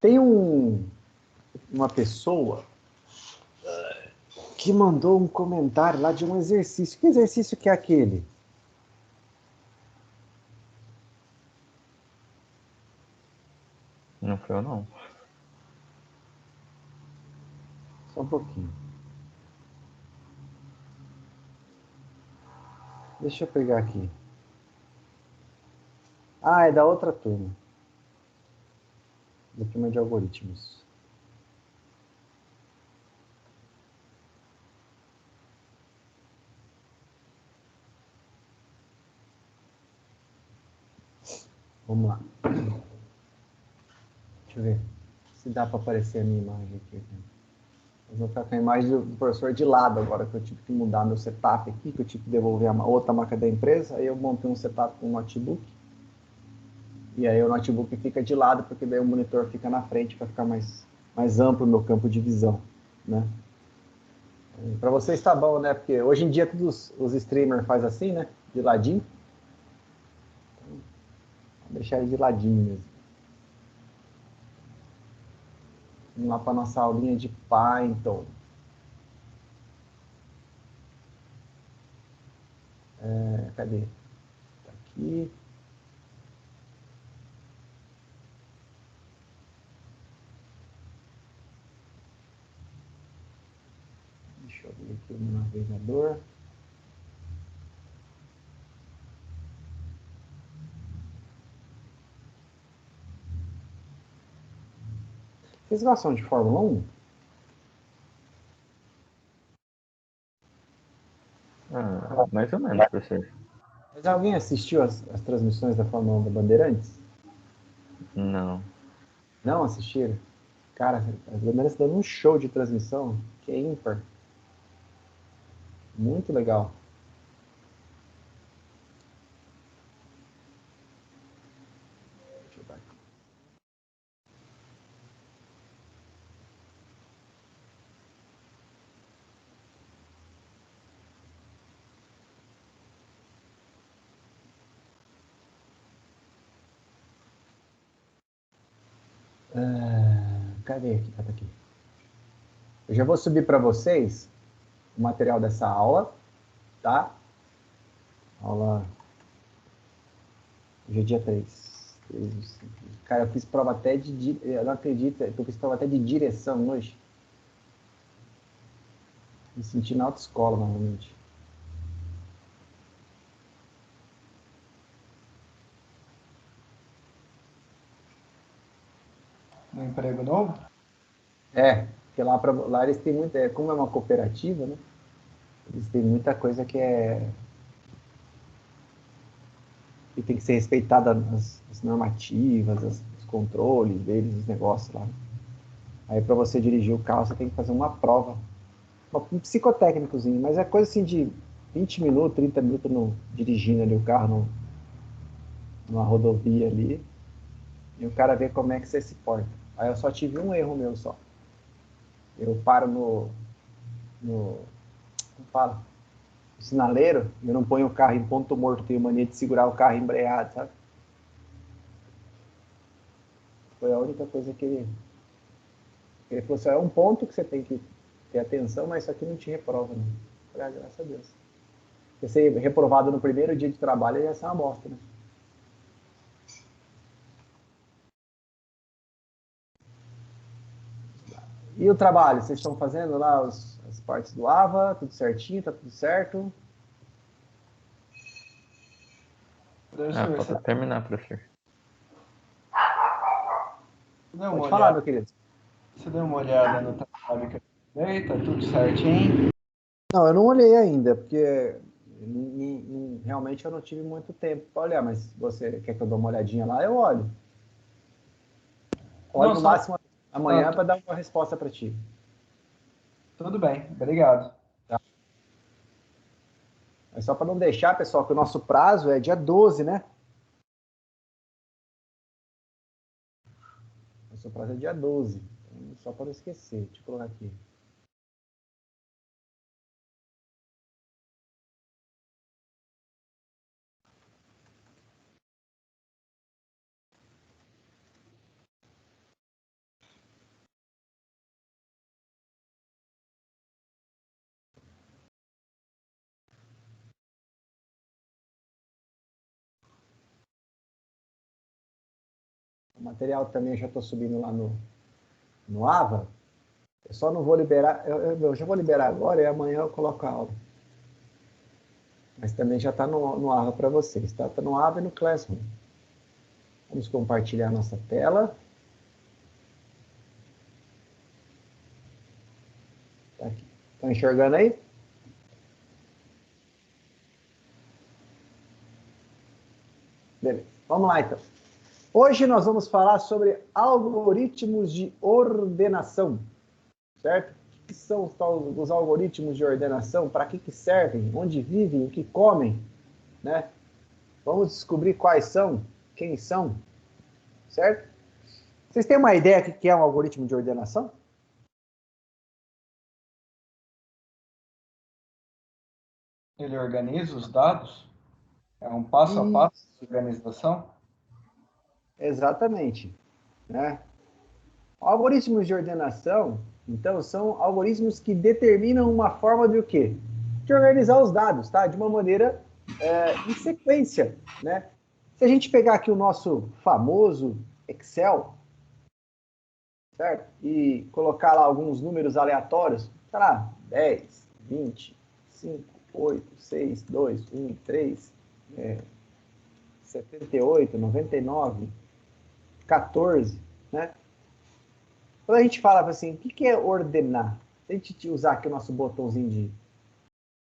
Tem uma pessoa que mandou um comentário lá de um exercício. Que exercício que é aquele? Não foi eu, não. Só um pouquinho. Deixa eu pegar aqui. Ah, é da outra turma. Da turma de algoritmos. Vamos lá. Deixa eu ver se dá para aparecer a minha imagem aqui. Eu vou ficar com a imagem do professor de lado agora, que eu tive que mudar meu setup aqui, que eu tive que devolver a outra marca da empresa. Aí eu montei um setup com um notebook. E aí o notebook fica de lado, porque daí o monitor fica na frente para ficar mais amplo o meu campo de visão, né? Para vocês está bom, né? Porque hoje em dia todos os streamers faz assim, né? De ladinho. Vou deixar ele de ladinho mesmo. Vamos lá para nossa aulinha de Python. Cadê? Tá aqui. Deixa eu ver aqui o meu navegador. Vocês gostam de Fórmula 1? Ah, mais ou menos, professor. Mas alguém assistiu as transmissões da Fórmula 1 da Bandeirantes? Não. Não assistiram? Cara, as Bandeirantes dando um show de transmissão que é ímpar. Muito legal. Deixa eu dar aqui. Cadê aqui? Tá aqui. Eu já vou subir para vocês o material dessa aula, tá? Aula. Hoje é dia 3. Cara, eu fiz prova até de. Eu não acredito, eu fiz prova até de direção hoje. Me senti na autoescola novamente. No emprego novo? É, porque lá eles têm muita. Como é uma cooperativa, né? Eles têm muita coisa que tem que ser respeitada as normativas, os controles deles, os negócios lá. Aí para você dirigir o carro, você tem que fazer uma prova, um psicotécnicozinho, mas é coisa assim de 20 minutos, 30 minutos dirigindo ali o carro numa rodovia ali, e o cara vê como é que você se porta. Aí eu só tive um erro meu só. Eu paro como fala? No sinaleiro, eu não ponho o carro em ponto morto, tenho mania de segurar o carro embreado, sabe? Foi a única coisa que ele falou assim, é um ponto que você tem que ter atenção, mas isso aqui não te reprova, não. Falei, graças a Deus. Porque ser reprovado no primeiro dia de trabalho ia ser uma bosta, né? E o trabalho? Vocês estão fazendo lá as partes do AVA, tudo certinho, tá tudo certo? Ah, Professor, falta terminar, professor. deu uma Pode falar, olhada, meu querido. você deu uma olhada no trabalho que eu dei, tá tudo certinho? Não, eu não olhei ainda, porque realmente eu não tive muito tempo para olhar, mas você quer que eu dê uma olhadinha lá, eu olho. Olho Não, no só. máximo amanhã Ah, para dar uma resposta para ti. tudo bem, obrigado. Tá? É só para não deixar, pessoal, que o nosso prazo é dia 12, né? Nosso prazo é dia 12. Então, só para não esquecer. Deixa eu colocar aqui. O material também eu já estou subindo lá no Ava. Eu só não vou liberar, eu já vou liberar agora e amanhã eu coloco a aula. Mas também já está no Ava para vocês, tá? Está no Ava e no Classroom. Vamos compartilhar a nossa tela. Tá aqui. Estão enxergando aí? Beleza. Vamos lá, então. Hoje nós vamos falar sobre algoritmos de ordenação, certo? O que são os algoritmos de ordenação? Para que servem? Onde vivem? O que comem? Né? Vamos descobrir quais são, quem são, certo? Vocês têm uma ideia do que é um algoritmo de ordenação? Ele organiza os dados? É um passo a passo de organização? Exatamente. Né? Algoritmos de ordenação, então, são algoritmos que determinam uma forma de o quê? De organizar os dados, tá? De uma maneira em sequência, né? Se a gente pegar aqui o nosso famoso Excel, certo? E colocar lá alguns números aleatórios, sei lá, 10, 20, 5, 8, 6, 2, 1, 3, 78, 99, 14, né? Quando a gente fala assim, o que é ordenar? Se a gente usar aqui o nosso botãozinho de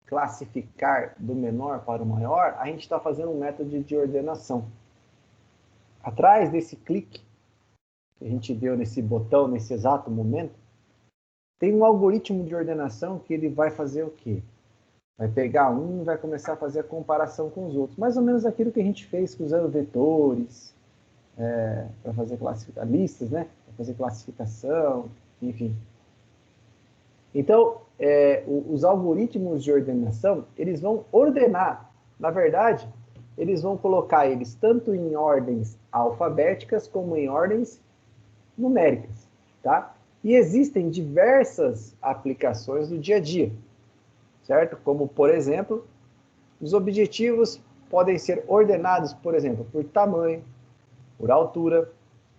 classificar do menor para o maior, a gente está fazendo um método de ordenação. Atrás desse clique que a gente deu nesse botão, nesse exato momento, tem um algoritmo de ordenação que ele vai fazer o quê? Vai pegar um e vai começar a fazer a comparação com os outros. Mais ou menos aquilo que a gente fez usando vetores, para fazer listas, né? Para fazer classificação, enfim. Então, os algoritmos de ordenação, eles vão ordenar. Na verdade, eles vão colocar eles tanto em ordens alfabéticas como em ordens numéricas, tá? E existem diversas aplicações do dia a dia, certo? Como, por exemplo, os objetivos podem ser ordenados, por exemplo, por tamanho, por altura,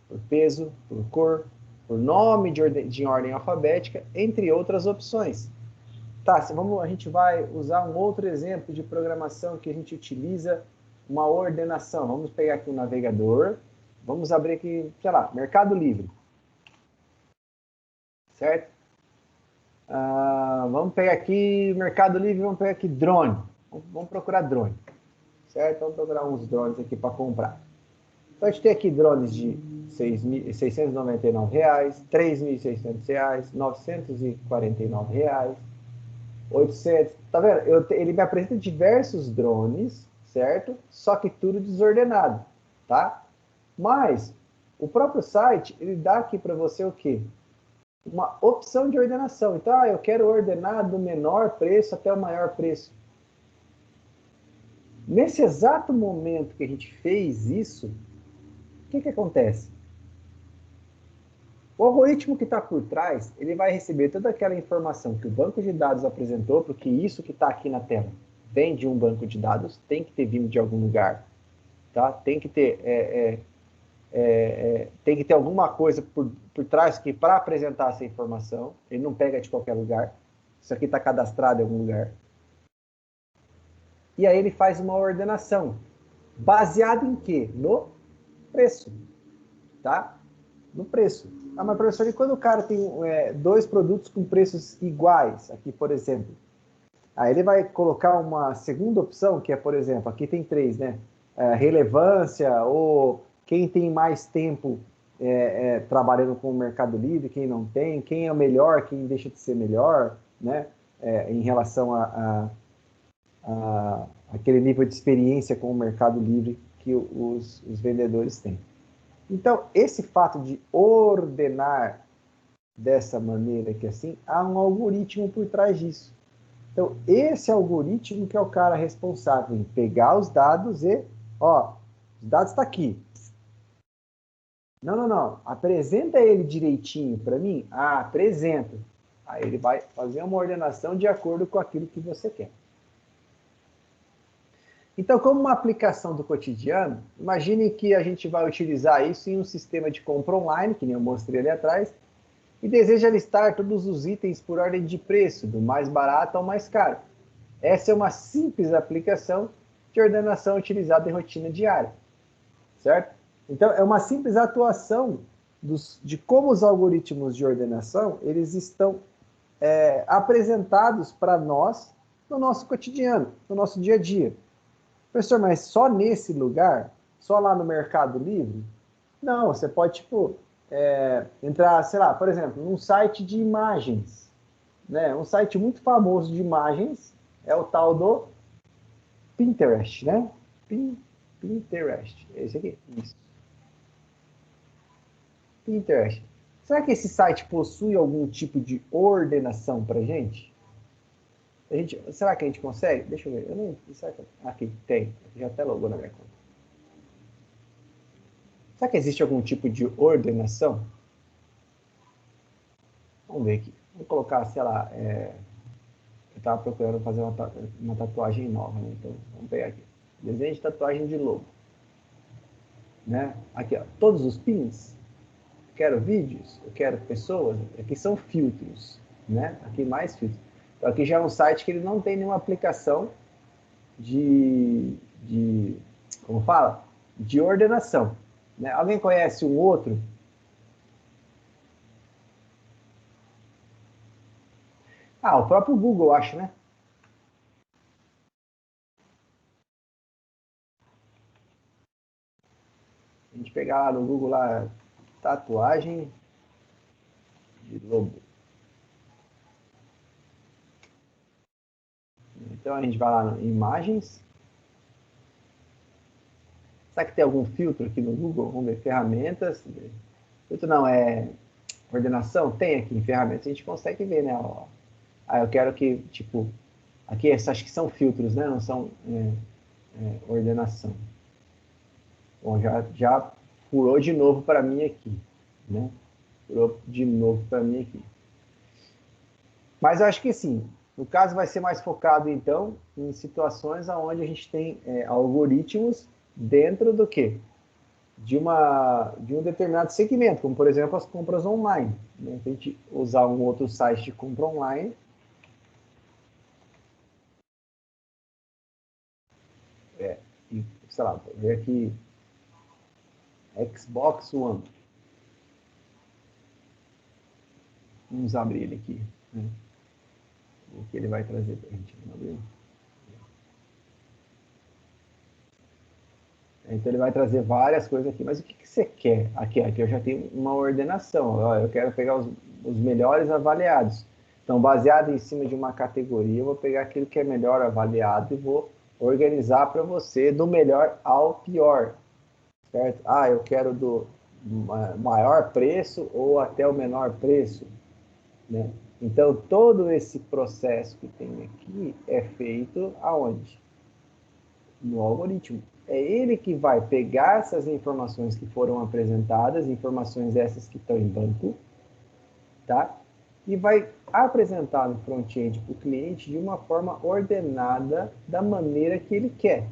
por peso, por cor, por nome de ordem alfabética, entre outras opções. Tá, a gente vai usar um outro exemplo de programação que a gente utiliza uma ordenação. Vamos pegar aqui um navegador, vamos abrir aqui, sei lá, Mercado Livre. Certo? Vamos pegar aqui Mercado Livre, vamos pegar aqui drone. Vamos procurar drone. Certo? Vamos procurar uns drones aqui para comprar. Então, a gente tem aqui drones de R$ 699, R$ 3.600, R$ 949, 800. Tá vendo? Ele me apresenta diversos drones, certo? Só que tudo desordenado, tá? Mas o próprio site, ele dá aqui para você o quê? Uma opção de ordenação. Então, eu quero ordenar do menor preço até o maior preço. Nesse exato momento que a gente fez isso, o que acontece? O algoritmo que está por trás, ele vai receber toda aquela informação que o banco de dados apresentou, porque isso que está aqui na tela vem de um banco de dados, tem que ter vindo de algum lugar, tá? Tem que ter alguma coisa por trás que para apresentar essa informação, ele não pega de qualquer lugar. Isso aqui está cadastrado em algum lugar. E aí ele faz uma ordenação, baseado em quê? No preço, tá? No preço. Mas professor, e quando o cara tem dois produtos com preços iguais, aqui por exemplo, aí ele vai colocar uma segunda opção, que é, por exemplo, aqui tem 3, né? Relevância, ou quem tem mais tempo trabalhando com o Mercado Livre, quem não tem, quem é o melhor, quem deixa de ser melhor, né? Em relação aquele nível de experiência com o Mercado Livre que os vendedores têm. Então, esse fato de ordenar dessa maneira que assim, há um algoritmo por trás disso. Então, esse algoritmo que é o cara responsável em pegar os dados e, os dados estão aqui. Não. Apresenta ele direitinho para mim. Apresenta. Aí ele vai fazer uma ordenação de acordo com aquilo que você quer. Então, como uma aplicação do cotidiano, imagine que a gente vai utilizar isso em um sistema de compra online, que nem eu mostrei ali atrás, e deseja listar todos os itens por ordem de preço, do mais barato ao mais caro. Essa é uma simples aplicação de ordenação utilizada em rotina diária, certo? Então, é uma simples atuação de como os algoritmos de ordenação eles estão apresentados para nós no nosso cotidiano, no nosso dia a dia. Professor, mas só nesse lugar? Só lá no Mercado Livre? Não, você pode, tipo, entrar, sei lá, por exemplo, num site de imagens, né? Um site muito famoso de imagens é o tal do Pinterest, né? Pinterest, é esse aqui, isso. Pinterest. Será que esse site possui algum tipo de ordenação para gente? Será que a gente consegue? Deixa eu ver. Eu não, será que, aqui, tem. Já até logou na minha conta. Será que existe algum tipo de ordenação? Vamos ver aqui. Vou colocar, sei lá, eu estava procurando fazer uma tatuagem nova, né? Então, vamos pegar aqui. Desenho de tatuagem de lobo. Né? Aqui, ó, todos os pins. Quero vídeos, eu quero pessoas. Aqui são filtros, né? Aqui mais filtros. Então, aqui já é um site que ele não tem nenhuma aplicação como fala? De ordenação. Né? Alguém conhece um outro? Ah, o próprio Google, acho, né? A gente pegar lá no Google, lá, tatuagem de lobo. Então a gente vai lá em imagens. Será que tem algum filtro aqui no Google? Vamos ver, ferramentas. Filtro não, ordenação? Tem aqui em ferramentas, a gente consegue ver, né? Ó. Ah, eu quero que, tipo, aqui acho que são filtros, né? Não são ordenação. Bom, já furou de novo para mim aqui, né? Furou de novo para mim aqui. Mas eu acho que sim. No caso, vai ser mais focado, então, em situações onde a gente tem algoritmos dentro do quê? De um determinado segmento, como, por exemplo, as compras online. Né? A gente usar um outro site de compra online. E, sei lá, vou ver aqui Xbox One. Vamos abrir ele aqui. Né? O que ele vai trazer para a gente. Então ele vai trazer várias coisas aqui. Mas o que você quer? Aqui eu já tenho uma ordenação. Eu quero pegar os melhores avaliados. Então, baseado em cima de uma categoria, eu vou pegar aquilo que é melhor avaliado e vou organizar para você do melhor ao pior. Certo? Ah, eu quero do maior preço ou até o menor preço. Né? Então, todo esse processo que tem aqui é feito aonde? No algoritmo. É ele que vai pegar essas informações que foram apresentadas, informações essas que estão em banco, tá? E vai apresentar no front-end para o cliente de uma forma ordenada da maneira que ele quer.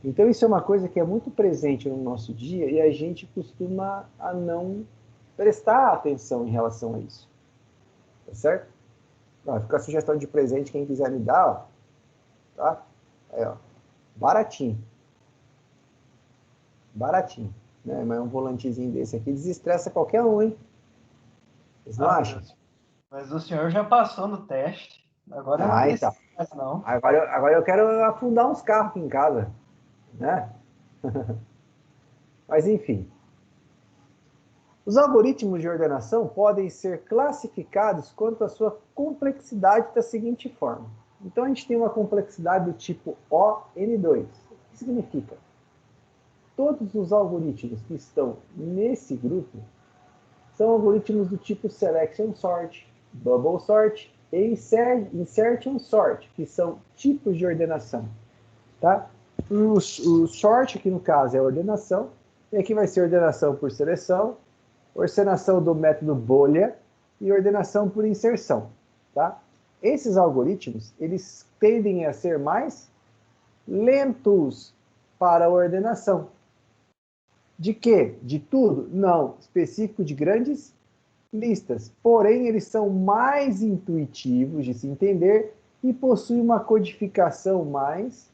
Então, isso é uma coisa que é muito presente no nosso dia e a gente costuma a não prestar atenção em relação a isso. Tá certo? Fica a sugestão de presente, quem quiser me dar, ó, tá? Aí, ó, baratinho. Baratinho. Né? Mas um volantezinho desse aqui desestressa qualquer um, hein? Vocês não acham? Mas o senhor já passou no teste. Agora não precisa mais, não. Agora eu quero afundar uns carros aqui em casa. Né? Mas, enfim. Os algoritmos de ordenação podem ser classificados quanto à sua complexidade da seguinte forma. Então, a gente tem uma complexidade do tipo ON2. O que significa? Todos os algoritmos que estão nesse grupo são algoritmos do tipo Selection Sort, Bubble Sort e Insertion Sort, que são tipos de ordenação. Tá? O sort, aqui no caso, é ordenação, e aqui vai ser ordenação por seleção, ordenação do método bolha e ordenação por inserção. Tá? Esses algoritmos, eles tendem a ser mais lentos para a ordenação. De quê? De tudo? Não. Específico de grandes listas. Porém, eles são mais intuitivos de se entender e possuem uma codificação mais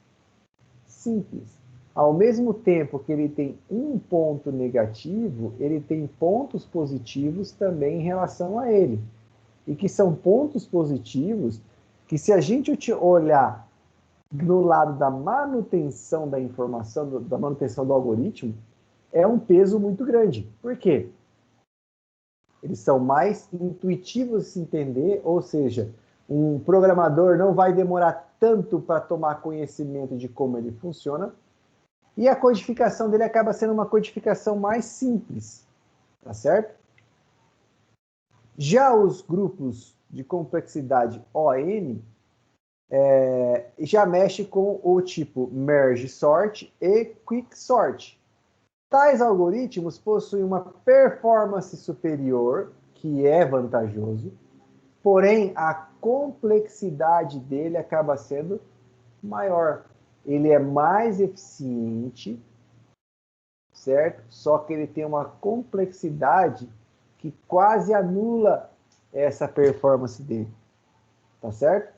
simples. Ao mesmo tempo que ele tem um ponto negativo, ele tem pontos positivos também em relação a ele. E que são pontos positivos que, se a gente olhar no lado da manutenção da informação, da manutenção do algoritmo, é um peso muito grande. Por quê? Eles são mais intuitivos de se entender, ou seja, um programador não vai demorar tanto para tomar conhecimento de como ele funciona, e a codificação dele acaba sendo uma codificação mais simples, tá certo? Já os grupos de complexidade ON já mexe com o tipo Merge Sort e Quick Sort. Tais algoritmos possuem uma performance superior, que é vantajoso, porém a complexidade dele acaba sendo maior. Ele é mais eficiente, certo? Só que ele tem uma complexidade que quase anula essa performance dele, tá certo?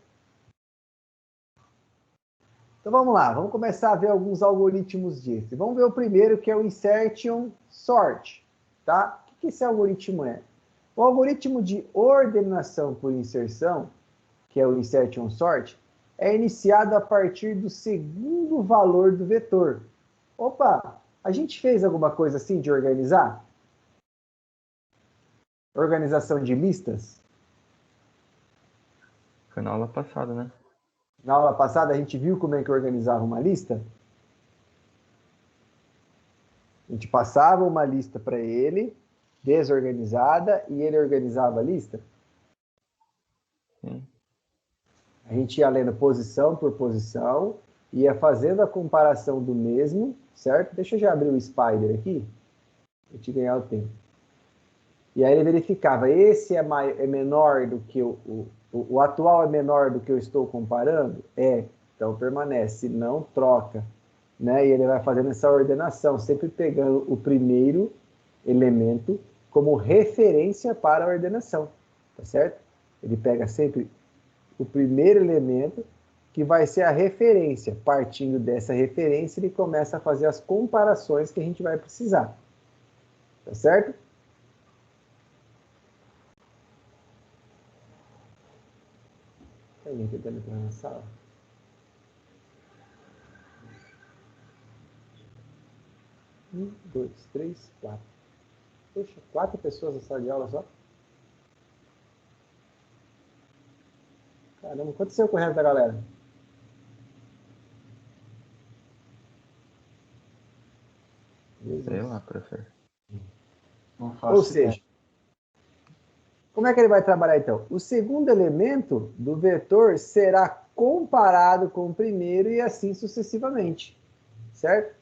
Então vamos lá, vamos começar a ver alguns algoritmos disso. Vamos ver o primeiro, que é o Insertion Sort, tá? O que esse algoritmo é? O algoritmo de ordenação por inserção, que é o Insertion Sort, é iniciado a partir do segundo valor do vetor. Opa, a gente fez alguma coisa assim de organizar? Organização de listas? Foi na aula passada, né? Na aula passada a gente viu como é que organizava uma lista? A gente passava uma lista para ele, desorganizada, e ele organizava a lista? Sim. A gente ia lendo posição por posição, ia fazendo a comparação do mesmo, certo? Deixa eu já abrir o Spider aqui, para te ganhar o tempo. E aí ele verificava, esse é menor do que o atual é menor do que eu estou comparando? É, então permanece, não troca. Né? E ele vai fazendo essa ordenação, sempre pegando o primeiro elemento como referência para a ordenação, tá certo? Ele pega sempre o primeiro elemento que vai ser a referência. Partindo dessa referência, ele começa a fazer as comparações que a gente vai precisar, tá certo? Tem alguém tentando entrar na sala? Um, dois, três, quatro. Poxa, 4 pessoas na sala de aula só? Caramba, quanto aconteceu com o resto da galera? Sei lá, professor. Não faço Ou seja, ideia. como é que ele vai trabalhar então? O segundo elemento do vetor será comparado com o primeiro e assim sucessivamente, certo?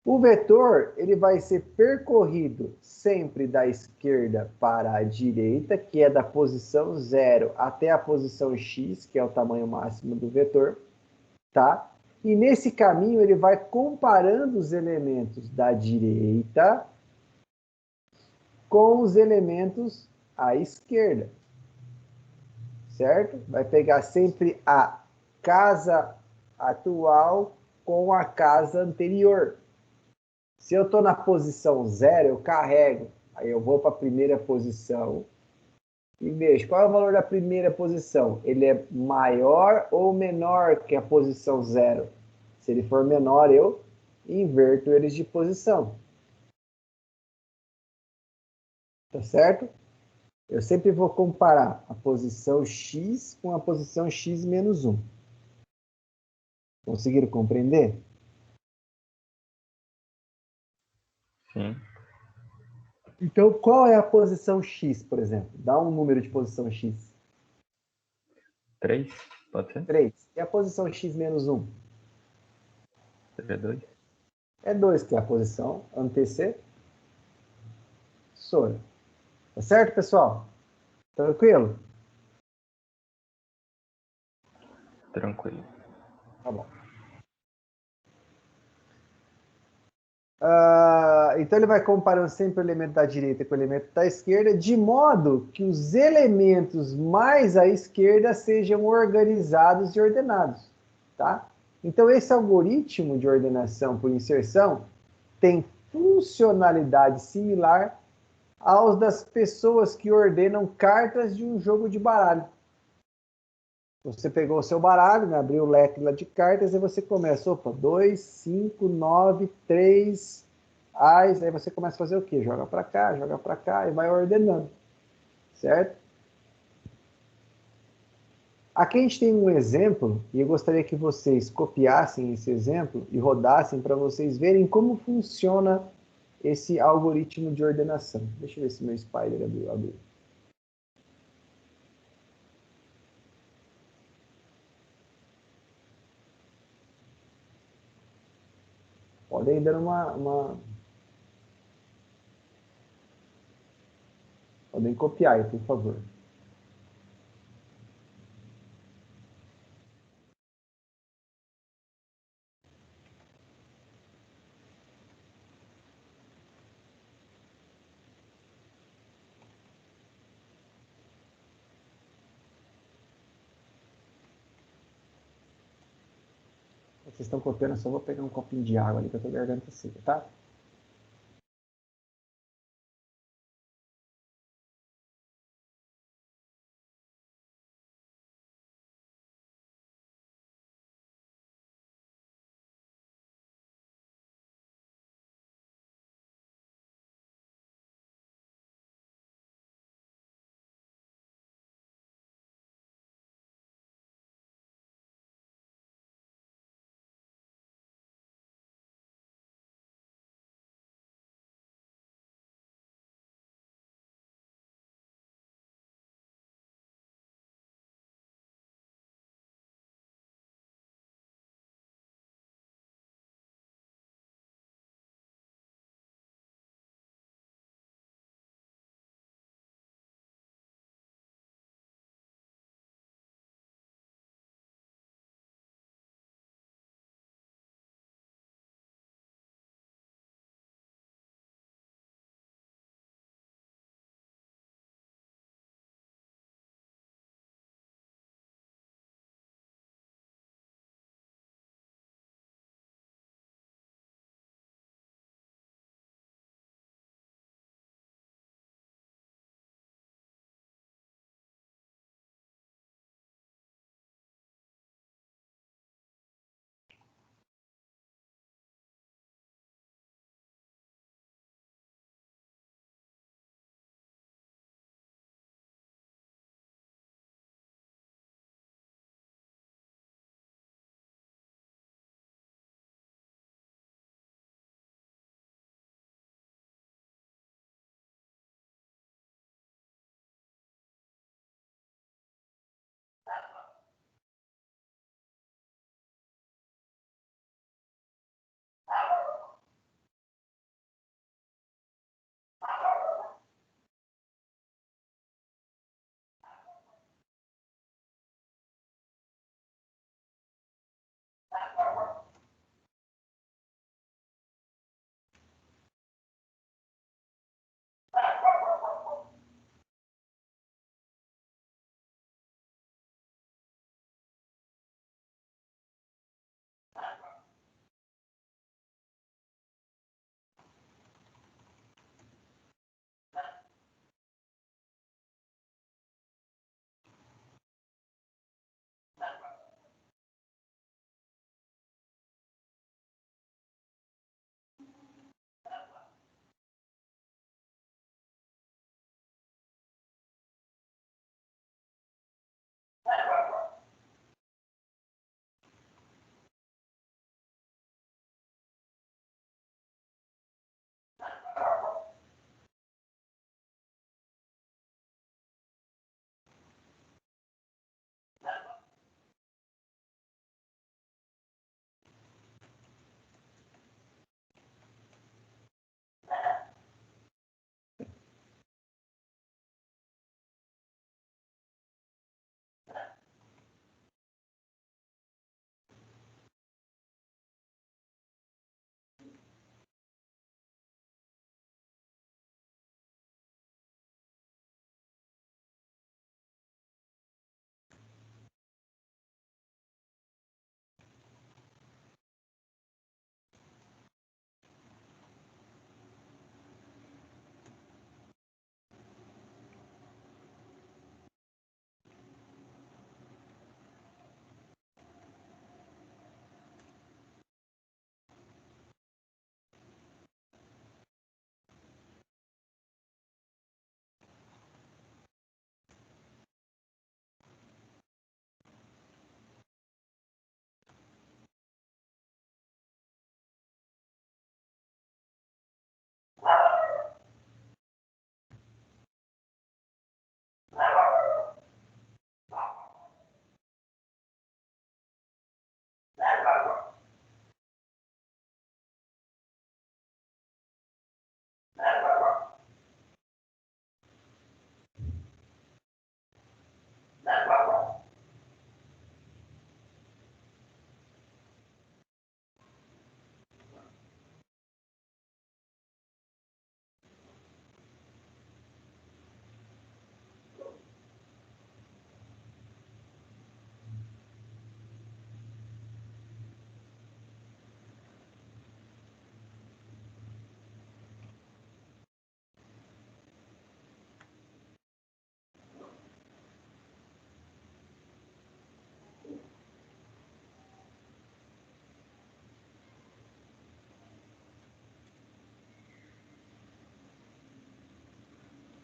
O vetor ele vai ser percorrido sempre da esquerda para a direita, que é da posição 0 até a posição x, que é o tamanho máximo do vetor, tá? E nesse caminho ele vai comparando os elementos da direita com os elementos à esquerda, certo? Vai pegar sempre a casa atual com a casa anterior. Se eu estou na posição 0, eu carrego. Aí eu vou para a primeira posição e vejo qual é o valor da primeira posição. Ele é maior ou menor que a posição 0? Se ele for menor, eu inverto eles de posição. Tá certo? Eu sempre vou comparar a posição x com a posição x menos 1. Conseguiram compreender? Sim. Então, qual é a posição x, por exemplo? Dá um número de posição x. 3, pode ser? 3. E a posição x menos 1? Seria 2? É 2, que é a posição antecessora. Tá certo, pessoal? Tranquilo? Tranquilo. Tá bom. Então ele vai comparando sempre o elemento da direita com o elemento da esquerda, de modo que os elementos mais à esquerda sejam organizados e ordenados, tá? Então esse algoritmo de ordenação por inserção tem funcionalidade similar aos das pessoas que ordenam cartas de um jogo de baralho. Você pegou o seu baralho, né, abriu o leque lá de cartas e você começa, opa, 2, 5, 9, 3, ais, aí você começa a fazer o quê? Joga para cá e vai ordenando, certo? Aqui a gente tem um exemplo e eu gostaria que vocês copiassem esse exemplo e rodassem para vocês verem como funciona esse algoritmo de ordenação. Deixa eu ver se meu Spider abriu. Podem dar Podem copiar aí, por favor. Vocês estão copiando, eu só vou pegar um copinho de água ali que eu tô garganta seca, tá?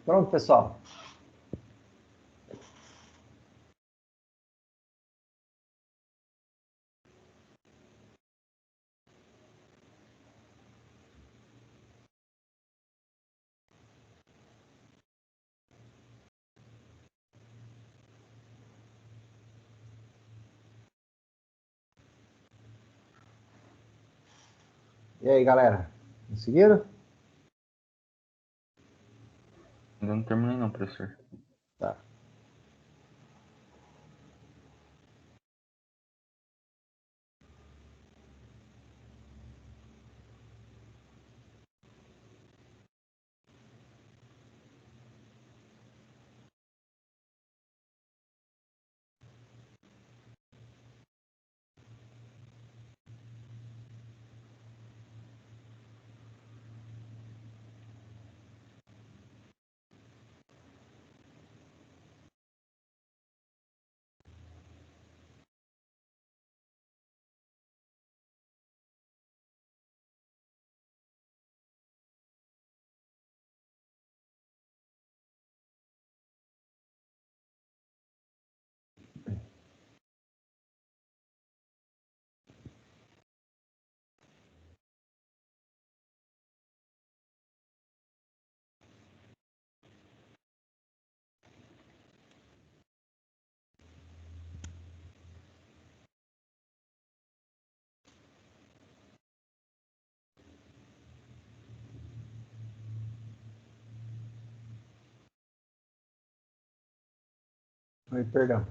Pronto, pessoal. E aí, galera? Conseguiram? Ainda não terminei não, professor. Tá. Oi, perdão.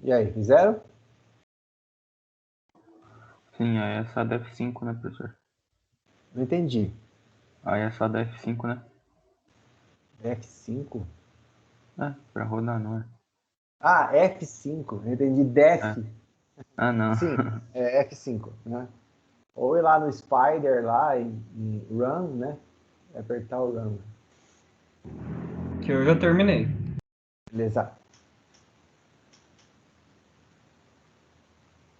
E aí, fizeram? Sim, aí é só da F5, né, professor? Não entendi. Aí é só da F5, né? F5? É, pra rodar, não é? Ah, F5. Eu entendi É. def. Ah, não. Sim, é F5, né? Ou ir lá no Spider, lá em Run, né? E apertar o Run. Que eu já terminei. Beleza.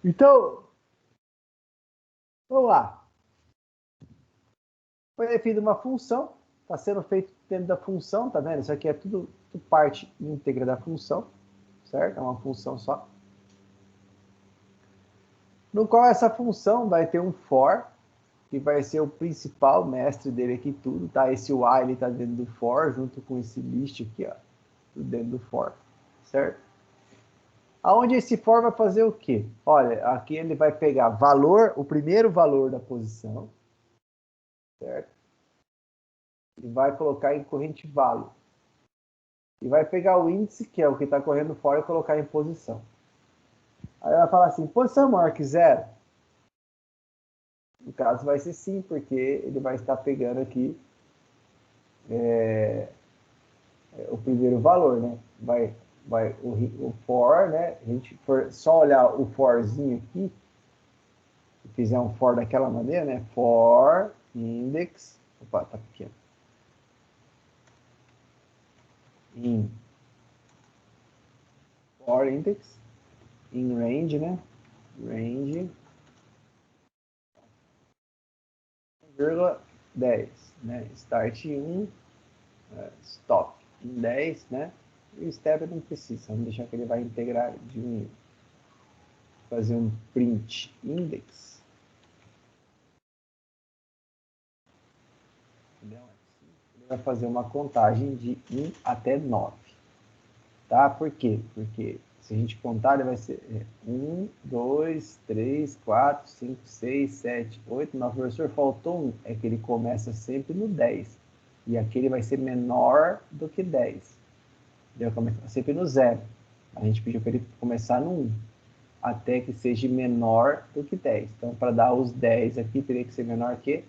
Então, vamos lá. Foi definida uma função, está sendo feito dentro da função, tá vendo? Isso aqui é tudo parte íntegra da função, certo? É uma função só. No qual essa função vai ter um for, que vai ser o principal mestre dele aqui tudo, tá? Esse while ele tá dentro do for, junto com esse list aqui, ó, tudo dentro do for, certo? Aonde esse for vai fazer o quê? Olha, aqui ele vai pegar valor, o primeiro valor da posição, certo? E vai colocar em corrente value. E vai pegar o índice, que é o que está correndo fora, e colocar em posição. Aí vai falar assim, posição maior que zero? No caso vai ser sim, porque ele vai estar pegando aqui o primeiro valor, né? Vai o for, né? A gente for só olhar o forzinho aqui, fizer um for daquela maneira, né? For index, opa, tá pequeno. For index, in range, né? Range, 1,10, né? Start em 1, stop em 10, né? E o step não precisa, vamos deixar que ele vai integrar de 1 em 1. Fazer um print index. Ele vai fazer uma contagem de 1 até 9. Tá? Por quê? Porque se a gente contar, ele vai ser 1, 2, 3, 4, 5, 6, 7, 8, 9. Professor, faltou um. É que ele começa sempre no 10. E aquele vai ser menor do que 10. Ele vai começar sempre no 0. A gente pediu para ele começar no 1. Até que seja menor do que 10. Então, para dar os 10 aqui, teria que ser menor que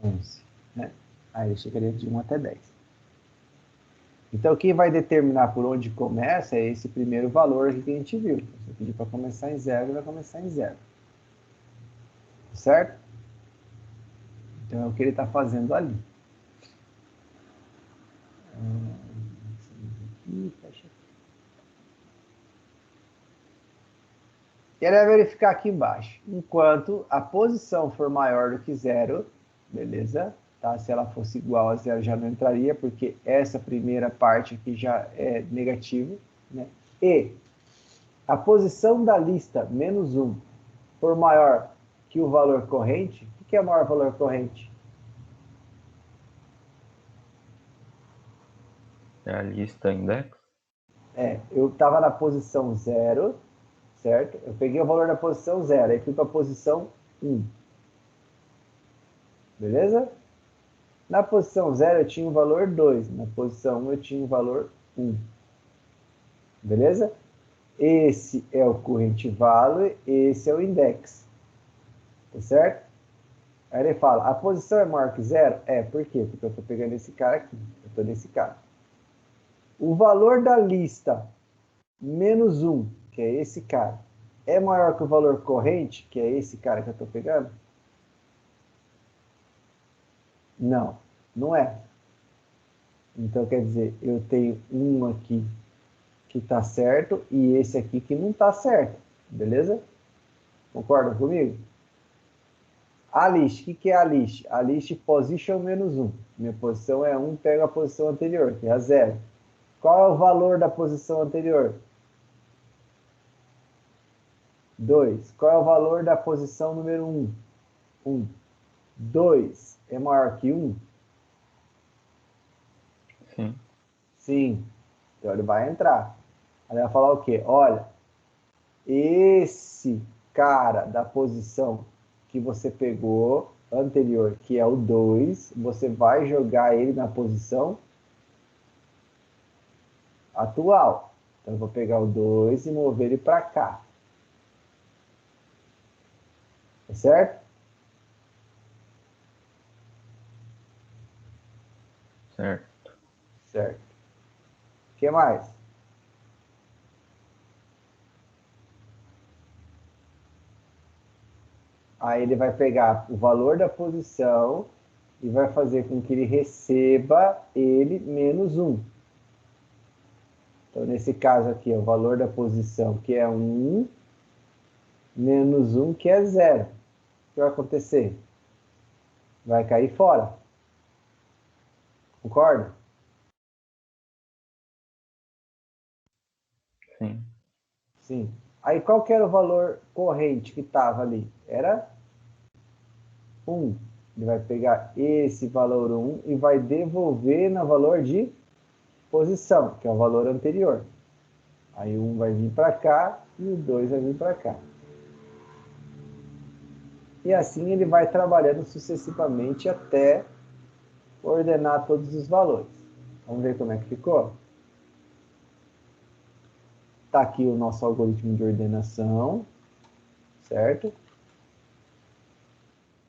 11. Né? Aí ele chegaria de 1 até 10. Então, quem vai determinar por onde começa é esse primeiro valor aqui que a gente viu. Se eu pedir para começar em 0, ele vai começar em 0. Certo? Então, é o que ele está fazendo ali. Aqui, fecha aqui. E ele vai verificar aqui embaixo. Enquanto a posição for maior do que 0, beleza? Tá? Se ela fosse igual a 0, já não entraria, porque essa primeira parte aqui já é negativo. Né? E a posição da lista, menos 1, for maior que o valor corrente, o que é o maior valor corrente? É a lista index? Eu estava na posição 0, certo? Eu peguei o valor da posição 0, aí fui para a posição 1. Beleza? Na posição 0 eu tinha o valor 2, na posição 1 eu tinha o valor 1. Beleza? Esse é o current value, esse é o index. Tá certo? Aí ele fala, a posição é maior que 0? Por quê? Porque eu estou pegando esse cara aqui, eu estou nesse cara. O valor da lista menos 1, que é esse cara, é maior que o valor corrente, que é esse cara que eu estou pegando? Não, não é. Então, quer dizer, eu tenho um aqui que está certo e esse aqui que não está certo. Beleza? Concorda comigo? A list, o que é a list? A list position menos 1. Minha posição é 1, pego a posição anterior, que é a 0. Qual é o valor da posição anterior? 2. Qual é o valor da posição número 1? 1. 2 é maior que 1? Sim. Sim. Então ele vai entrar. Aí ele vai falar o quê? Olha, esse cara da posição que você pegou anterior, que é o 2, você vai jogar ele na posição atual. Então eu vou pegar o 2 e mover ele para cá. Tá certo? Certo. Certo. O que mais? Aí ele vai pegar o valor da posição e vai fazer com que ele receba ele menos 1. Então, nesse caso aqui, o valor da posição, que é 1, menos 1, que é 0. O que vai acontecer? Vai cair fora. Concorda? Sim. Sim. Aí, qual que era o valor corrente que estava ali? Era 1. Ele vai pegar esse valor 1 e vai devolver no valor de posição, que é o valor anterior. Aí, 1 vai vir para cá e o 2 vai vir para cá. E assim ele vai trabalhando sucessivamente até ordenar todos os valores. Vamos ver como é que ficou? Está aqui o nosso algoritmo de ordenação, certo?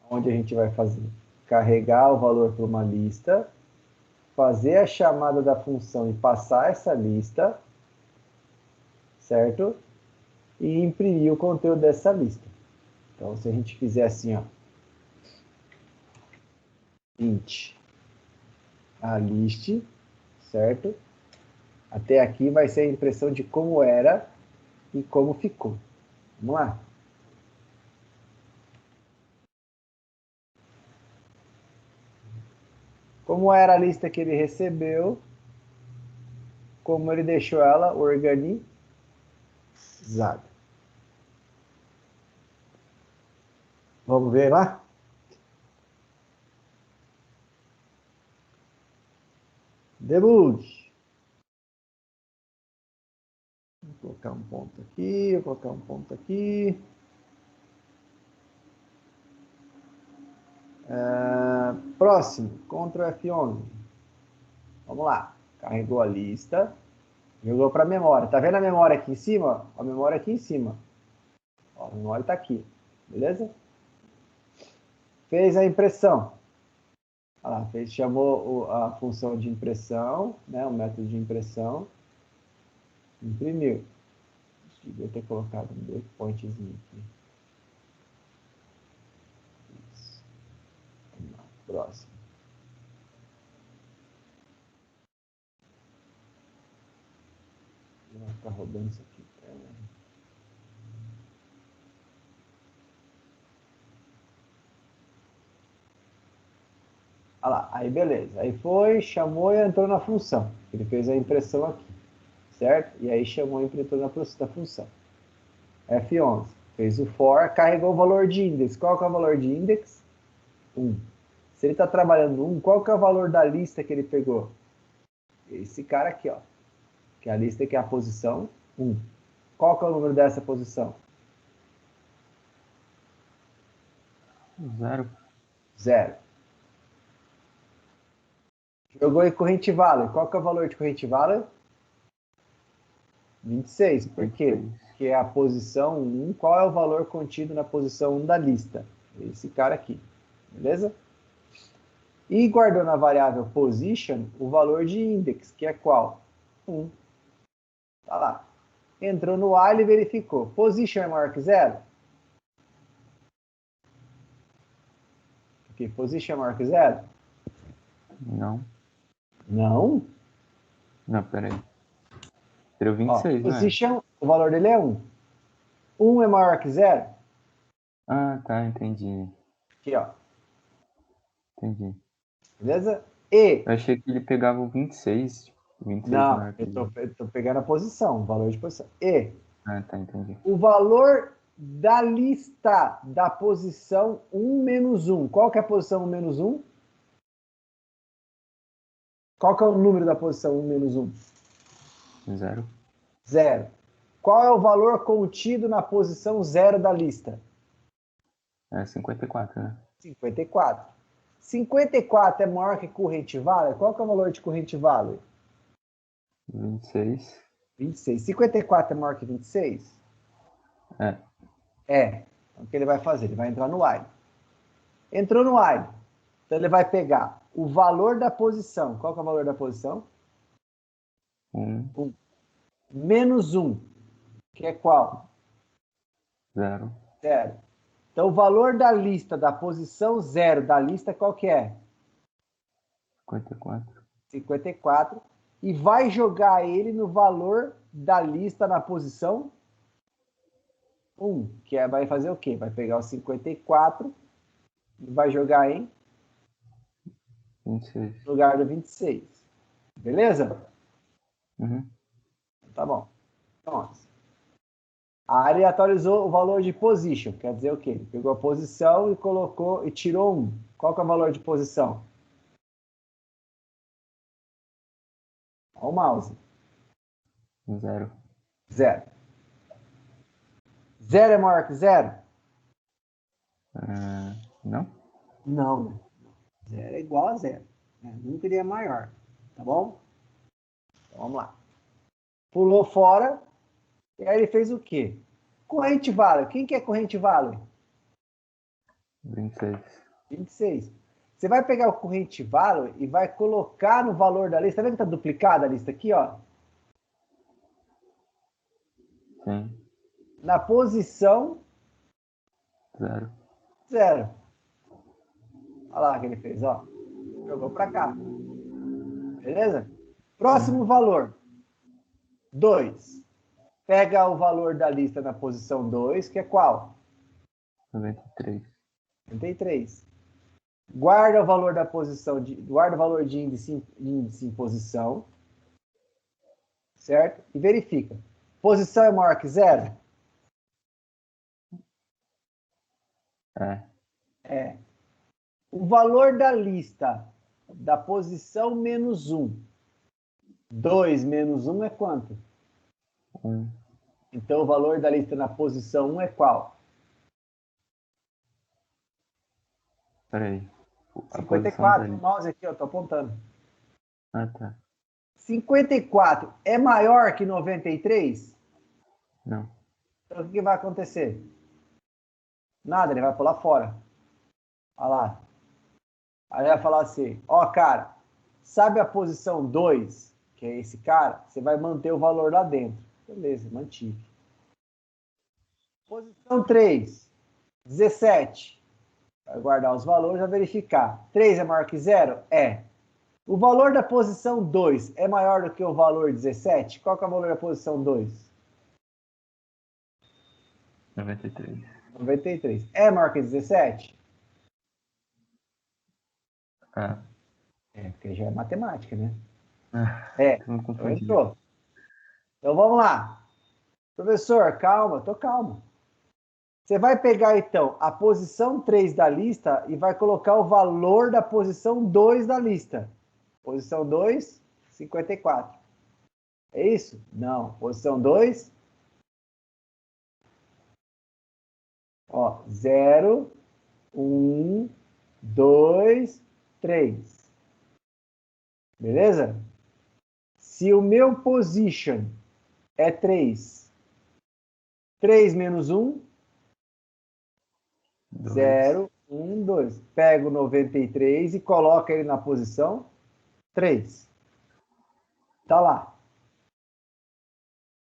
Onde a gente vai fazer? Carregar o valor para uma lista, fazer a chamada da função e passar essa lista, certo? e imprimir o conteúdo dessa lista. Então, se a gente fizer assim, ó, int a list, certo? Até aqui vai ser a impressão de como era e como ficou. Vamos lá. Como era a lista que ele recebeu, como ele deixou ela organizada. Vamos ver lá? Debug. Vou colocar um ponto aqui, vou colocar um ponto aqui. Próximo, Ctrl F11. Vamos lá. Carregou a lista. Jogou para a memória. Tá vendo a memória aqui em cima? A memória aqui em cima. Ó, a memória está aqui. Beleza? Fez a impressão. Olha lá, chamou a função de impressão, né, o método de impressão. Imprimiu. Devia ter colocado um breakpointzinho aqui. Isso. Vamos lá, próximo. Vai ficar rodando isso aqui. Olha lá, aí beleza. Aí foi, chamou e entrou na função. Ele fez a impressão aqui, certo? E aí chamou e entrou na função. F11. Fez o for, carregou o valor de index. Qual que é o valor de index? 1. Se ele está trabalhando 1, qual que é o valor da lista que ele pegou? Esse cara aqui, ó. Que é a lista que é a posição 1. Qual que é o número dessa posição? 0. 0. Jogou em corrente valor. Qual que é o valor de corrente valor? 26. Por quê? Porque é a posição 1. Qual é o valor contido na posição 1 da lista? Esse cara aqui. Beleza? E guardou na variável position o valor de index, que é qual? 1. Tá lá. Entrou no while e verificou. Position é maior que 0? Ok, position é maior que 0? Não. Não. Não, peraí. Seria o Ó, 26, não é? position, o valor dele é 1. 1 é maior que 0? Ah, tá, entendi. Aqui, ó. Entendi. Beleza? E, Eu achei que ele pegava o 26. 26 não, maior que eu 0. tô pegando a posição, o valor de posição. E, Ah, tá, entendi. o valor da lista da posição 1 menos 1. Qual que é a posição 1 menos 1? Qual que é o número da posição 1 menos 1? 0. 0. Qual é o valor contido na posição 0 da lista? É 54, né? 54. 54 é maior que corrente valor? Qual que é o valor de corrente valor? 26. 26. 54 é maior que 26? É. É. Então, o que ele vai fazer? Ele vai entrar no while. Entrou no while. Então, ele vai pegar o valor da posição. Qual que é o valor da posição? 1. 1. Menos 1. Que é qual? 0. 0. Então, o valor da lista, da posição 0 da lista, qual que é? 54. 54. E vai jogar ele no valor da lista na posição 1. Que é, vai fazer o quê? Vai pegar o 54 e vai jogar em 26. lugar do 26. Beleza? Uhum. Tá bom. Então, a área atualizou o valor de position. Quer dizer o quê? Ele pegou a posição e colocou e tirou 1. Qual que é o valor de posição? Olha o mouse. 0. 0. 0 é maior que 0? Não? Não, né? 0 é igual a 0. Né? Nunca ele é maior. Tá bom? Então, vamos lá. Pulou fora. E aí ele fez o quê? Corrente valor. Quem que é corrente valor? 26. 26. Você vai pegar o corrente valor e vai colocar no valor da lista. Tá vendo que está duplicada a lista aqui, ó? Sim. na posição 0. 0. Olha lá o que ele fez, ó. Jogou para cá. Beleza? Próximo valor. 2. Pega o valor da lista na posição 2, que é qual? 93. 93. Guarda o valor da posição guarda o valor de índice em posição, certo? E verifica. Posição é maior que 0? É. O valor da lista da posição menos 1. 2 menos 1 é quanto? 1. Então o valor da lista na posição 1 é qual? Peraí. A 54. posição O mouse aqui, ó, tô apontando. Ah, tá. 54 é maior que 93? Não. Então o que vai acontecer? Nada, ele vai pular fora. Olha lá. Aí ele vai falar assim, ó, cara, sabe a posição 2, que é esse cara? Você vai manter o valor lá dentro. Beleza, mantive. Posição 3, 17. Vai guardar os valores, vai verificar. 3 é maior que 0? É. O valor da posição 2 é maior do que o valor 17? Qual que é o valor da posição 2? 93. 93. É maior que 17? É, porque já é matemática, né? É, Não então confundi. entrou. Então vamos lá. Professor, calma, tô calmo. Você vai pegar, então, a posição 3 da lista e vai colocar o valor da posição 2 da lista. Posição 2, 54. É isso? Não. Posição 2, ó, 0, 1, 2, 3. Beleza? Se o meu position é 3, 3 menos 1, 0, 1, 2. Pego o 93 e coloco ele na posição 3. Tá lá.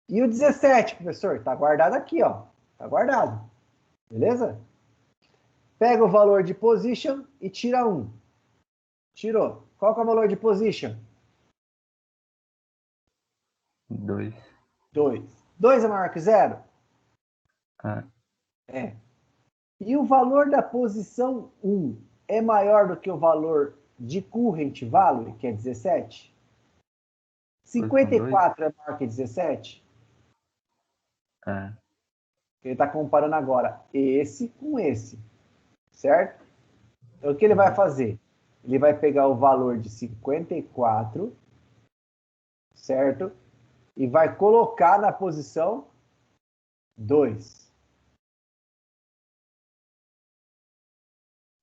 E o 17, professor? Tá guardado aqui, ó. Tá guardado. Beleza? Pega o valor de position e tira 1. Tirou. Qual que é o valor de position? 2. 2. 2 é maior que 0? É. E o valor da posição 1 é maior do que o valor de current value, que é 17? 54 é maior que 17? Ele está comparando agora esse com esse, certo? Então, o que ele vai fazer? Ele vai pegar o valor de 54, certo? E vai colocar na posição 2.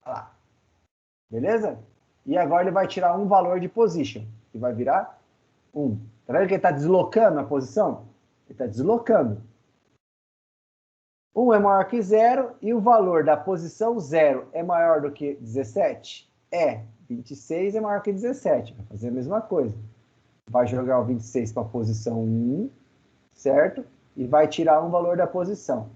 Olha lá. Beleza? E agora ele vai tirar um valor de position, que vai virar 1. Tá vendo que ele está deslocando a posição? Ele está deslocando. 1 é maior que 0 e o valor da posição 0 é maior do que 17? É. 26 é maior que 17. Vai fazer a mesma coisa. Vai jogar o 26 para a posição 1, certo? E vai tirar um valor da posição.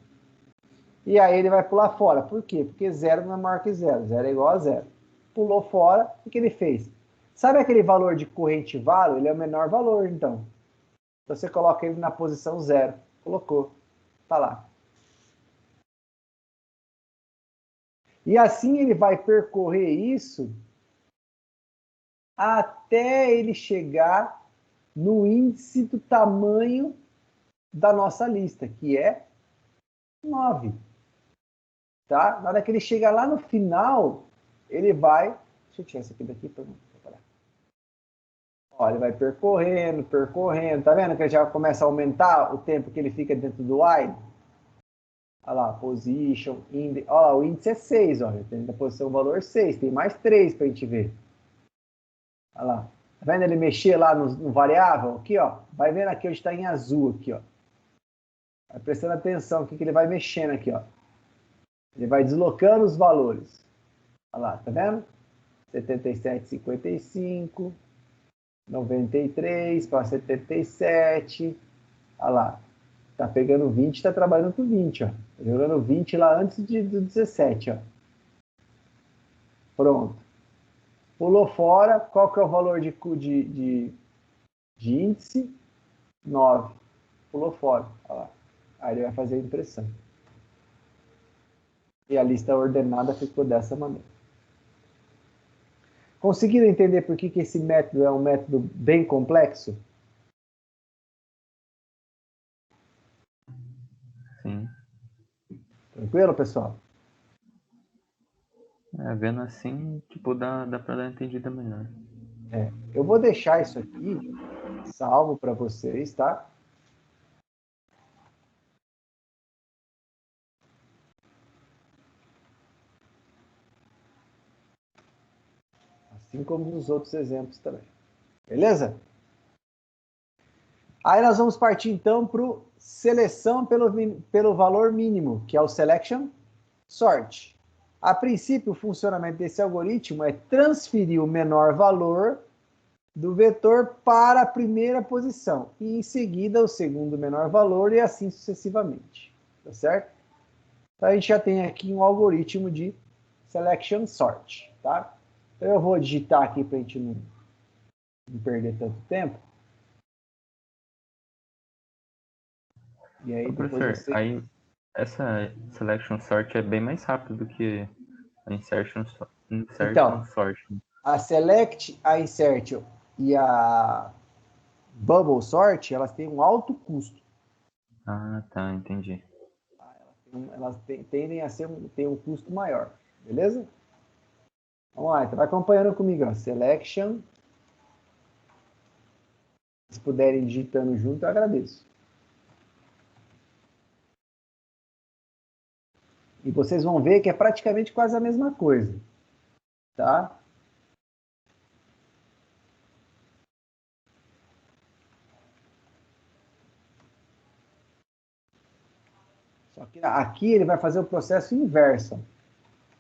E aí ele vai pular fora. Por quê? Porque 0 não é maior que 0. 0 é igual a 0. Pulou fora. O que ele fez? Sabe aquele valor de corrente value? Ele é o menor valor, então. Então você coloca ele na posição 0. Colocou. Tá lá. E assim ele vai percorrer isso até ele chegar no índice do tamanho da nossa lista, que é 9. Tá? Na hora que ele chegar lá no final, ele vai... Deixa eu tirar isso aqui daqui para não preparar. Ó, ele vai percorrendo, percorrendo. Tá vendo que ele já começa a aumentar o tempo que ele fica dentro do while? Olha lá, position, índice. Olha lá, o índice é 6, olha. Tem na posição valor 6. Tem mais 3 para a gente ver. Olha lá. Tá vendo ele mexer lá no variável? Aqui, ó. Vai vendo aqui onde está em azul, aqui, ó. Vai prestando atenção aqui que ele vai mexendo aqui, ó. Ele vai deslocando os valores. Olha lá, tá vendo? 77,55, 93 para 77. Olha lá. Tá pegando 20, tá trabalhando com 20, ó. Tá jogando 20 lá antes do 17, ó. Pronto. Pulou fora, qual que é o valor de índice? 9. Pulou fora. Olha lá. Aí ele vai fazer a impressão. E a lista ordenada ficou dessa maneira. Conseguiram entender por que esse método é um método bem complexo? Sim. Tranquilo, pessoal? Vendo assim, tipo, dá pra dar uma entendida melhor. Eu vou deixar isso aqui salvo para vocês, tá? Assim como nos outros exemplos também. Beleza? Aí nós vamos partir então para o seleção pelo valor mínimo, que é o selection sort. A princípio, o funcionamento desse algoritmo é transferir o menor valor do vetor para a primeira posição e em seguida o segundo menor valor e assim sucessivamente. Tá certo? Então a gente já tem aqui um algoritmo de selection sort, tá? Então eu vou digitar aqui para a gente não perder tanto tempo. E aí depois Professor, você... aí essa selection sort é bem mais rápido do que a insertion Então, sort. a select, a insert e a bubble sort, elas têm um alto custo. Ah, tá, entendi. Elas tendem a ter um custo maior. Beleza? Vamos lá, então vai acompanhando comigo. Ó. Selection. Se puderem digitando junto, eu agradeço. E vocês vão ver que é praticamente quase a mesma coisa. Tá? Só que aqui ele vai fazer o processo inverso.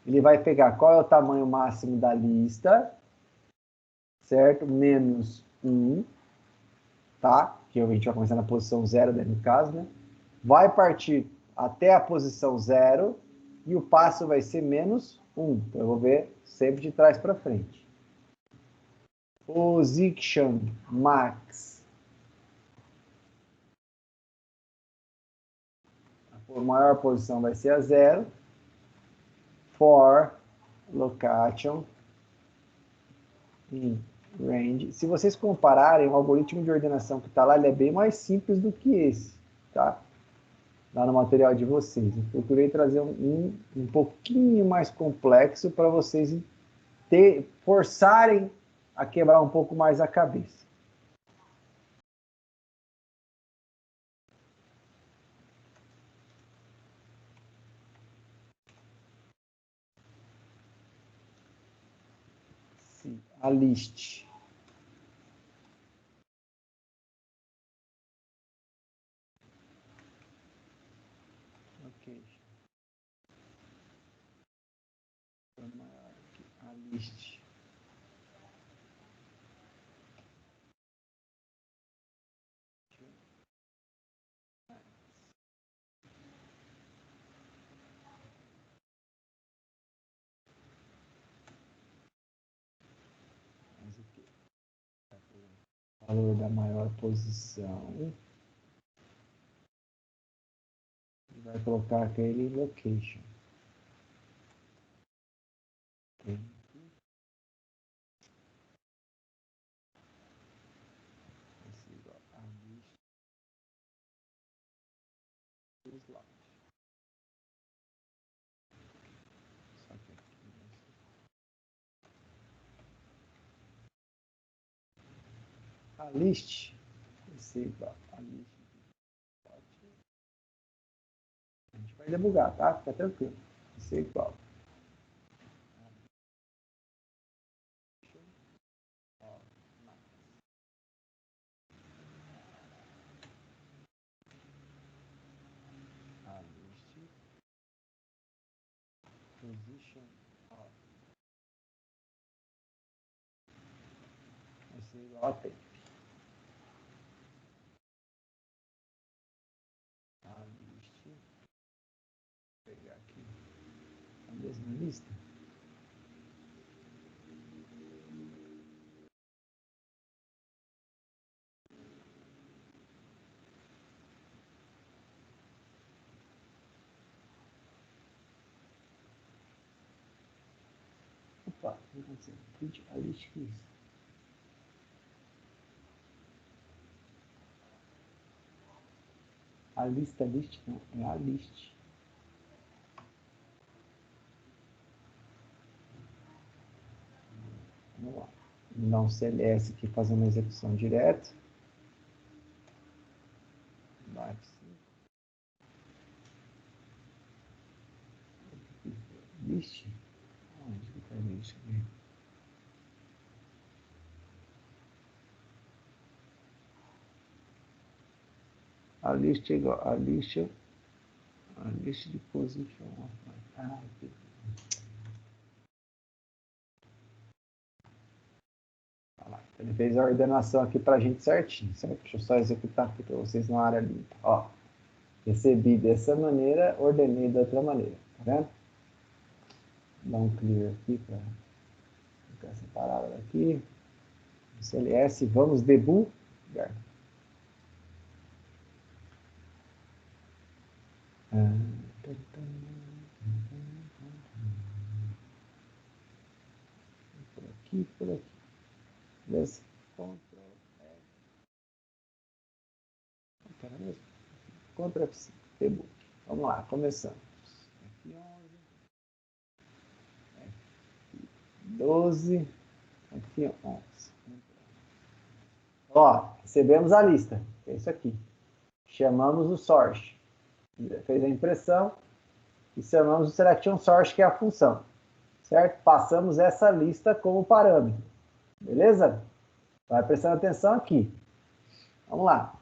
Ele vai pegar qual é o tamanho máximo da lista, certo? Menos 1, tá? Que a gente vai começar na posição 0, no caso, né? Vai partir até a posição 0 e o passo vai ser menos 1. Então eu vou ver sempre de trás para frente. Position max. A maior posição vai ser a 0. For location in range. Se vocês compararem, o algoritmo de ordenação que está lá, ele é bem mais simples do que esse, tá? Lá no material de vocês. Eu procurei trazer um pouquinho mais complexo para vocês forçarem a quebrar um pouco mais a cabeça. A list. Ok. A list. Valor da maior posição. Vai colocar aquele location. Okay. A list. A list. A gente vai debugar, tá? Fica tranquilo. Vai ser igual. A list. Position. Vai ser igual a tempo. a mesma lista? Opa, o que aconteceu? Print a list, que é isso? A lista list não, é a list. Vamos lá. Dá um CLS aqui fazendo uma execução direta. List? Onde que está a list aqui? A list é igual a list de position. Ah, ele fez a ordenação aqui para a gente certinho, certo? Deixa eu só executar aqui para vocês na área limpa. Ó, recebi dessa maneira, ordenei da outra maneira, tá vendo? Vou dar um clear aqui para ficar essa parada aqui. CLS, vamos debugar. Por aqui, por aqui. Beleza? Ctrl F5, debug. Vamos lá, começamos. F11, F12, F11. Ó, recebemos a lista. É isso aqui. Chamamos o source. Fez a impressão e chamamos o selection source, que é a função. Certo? Passamos essa lista como parâmetro. Beleza? Vai prestando atenção aqui. Vamos lá.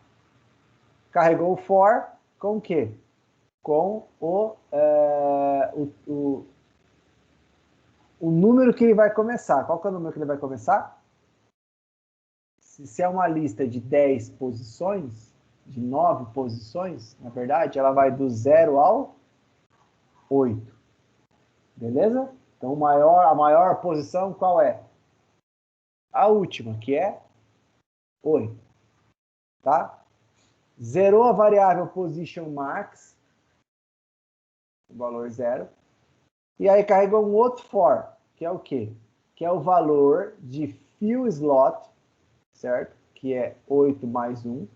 Carregou o for com o quê? Com o número que ele vai começar. Qual que é o número que ele vai começar? Se é uma lista de 10 posições, de 9 posições, na verdade, ela vai do 0 ao 8. Beleza? Então, a maior posição qual é? A última, que é 8. Tá? Zerou a variável position max, o valor 0. E aí carregou um outro for, que é o quê? Que é o valor de fill slot, certo? Que é 8 mais 1,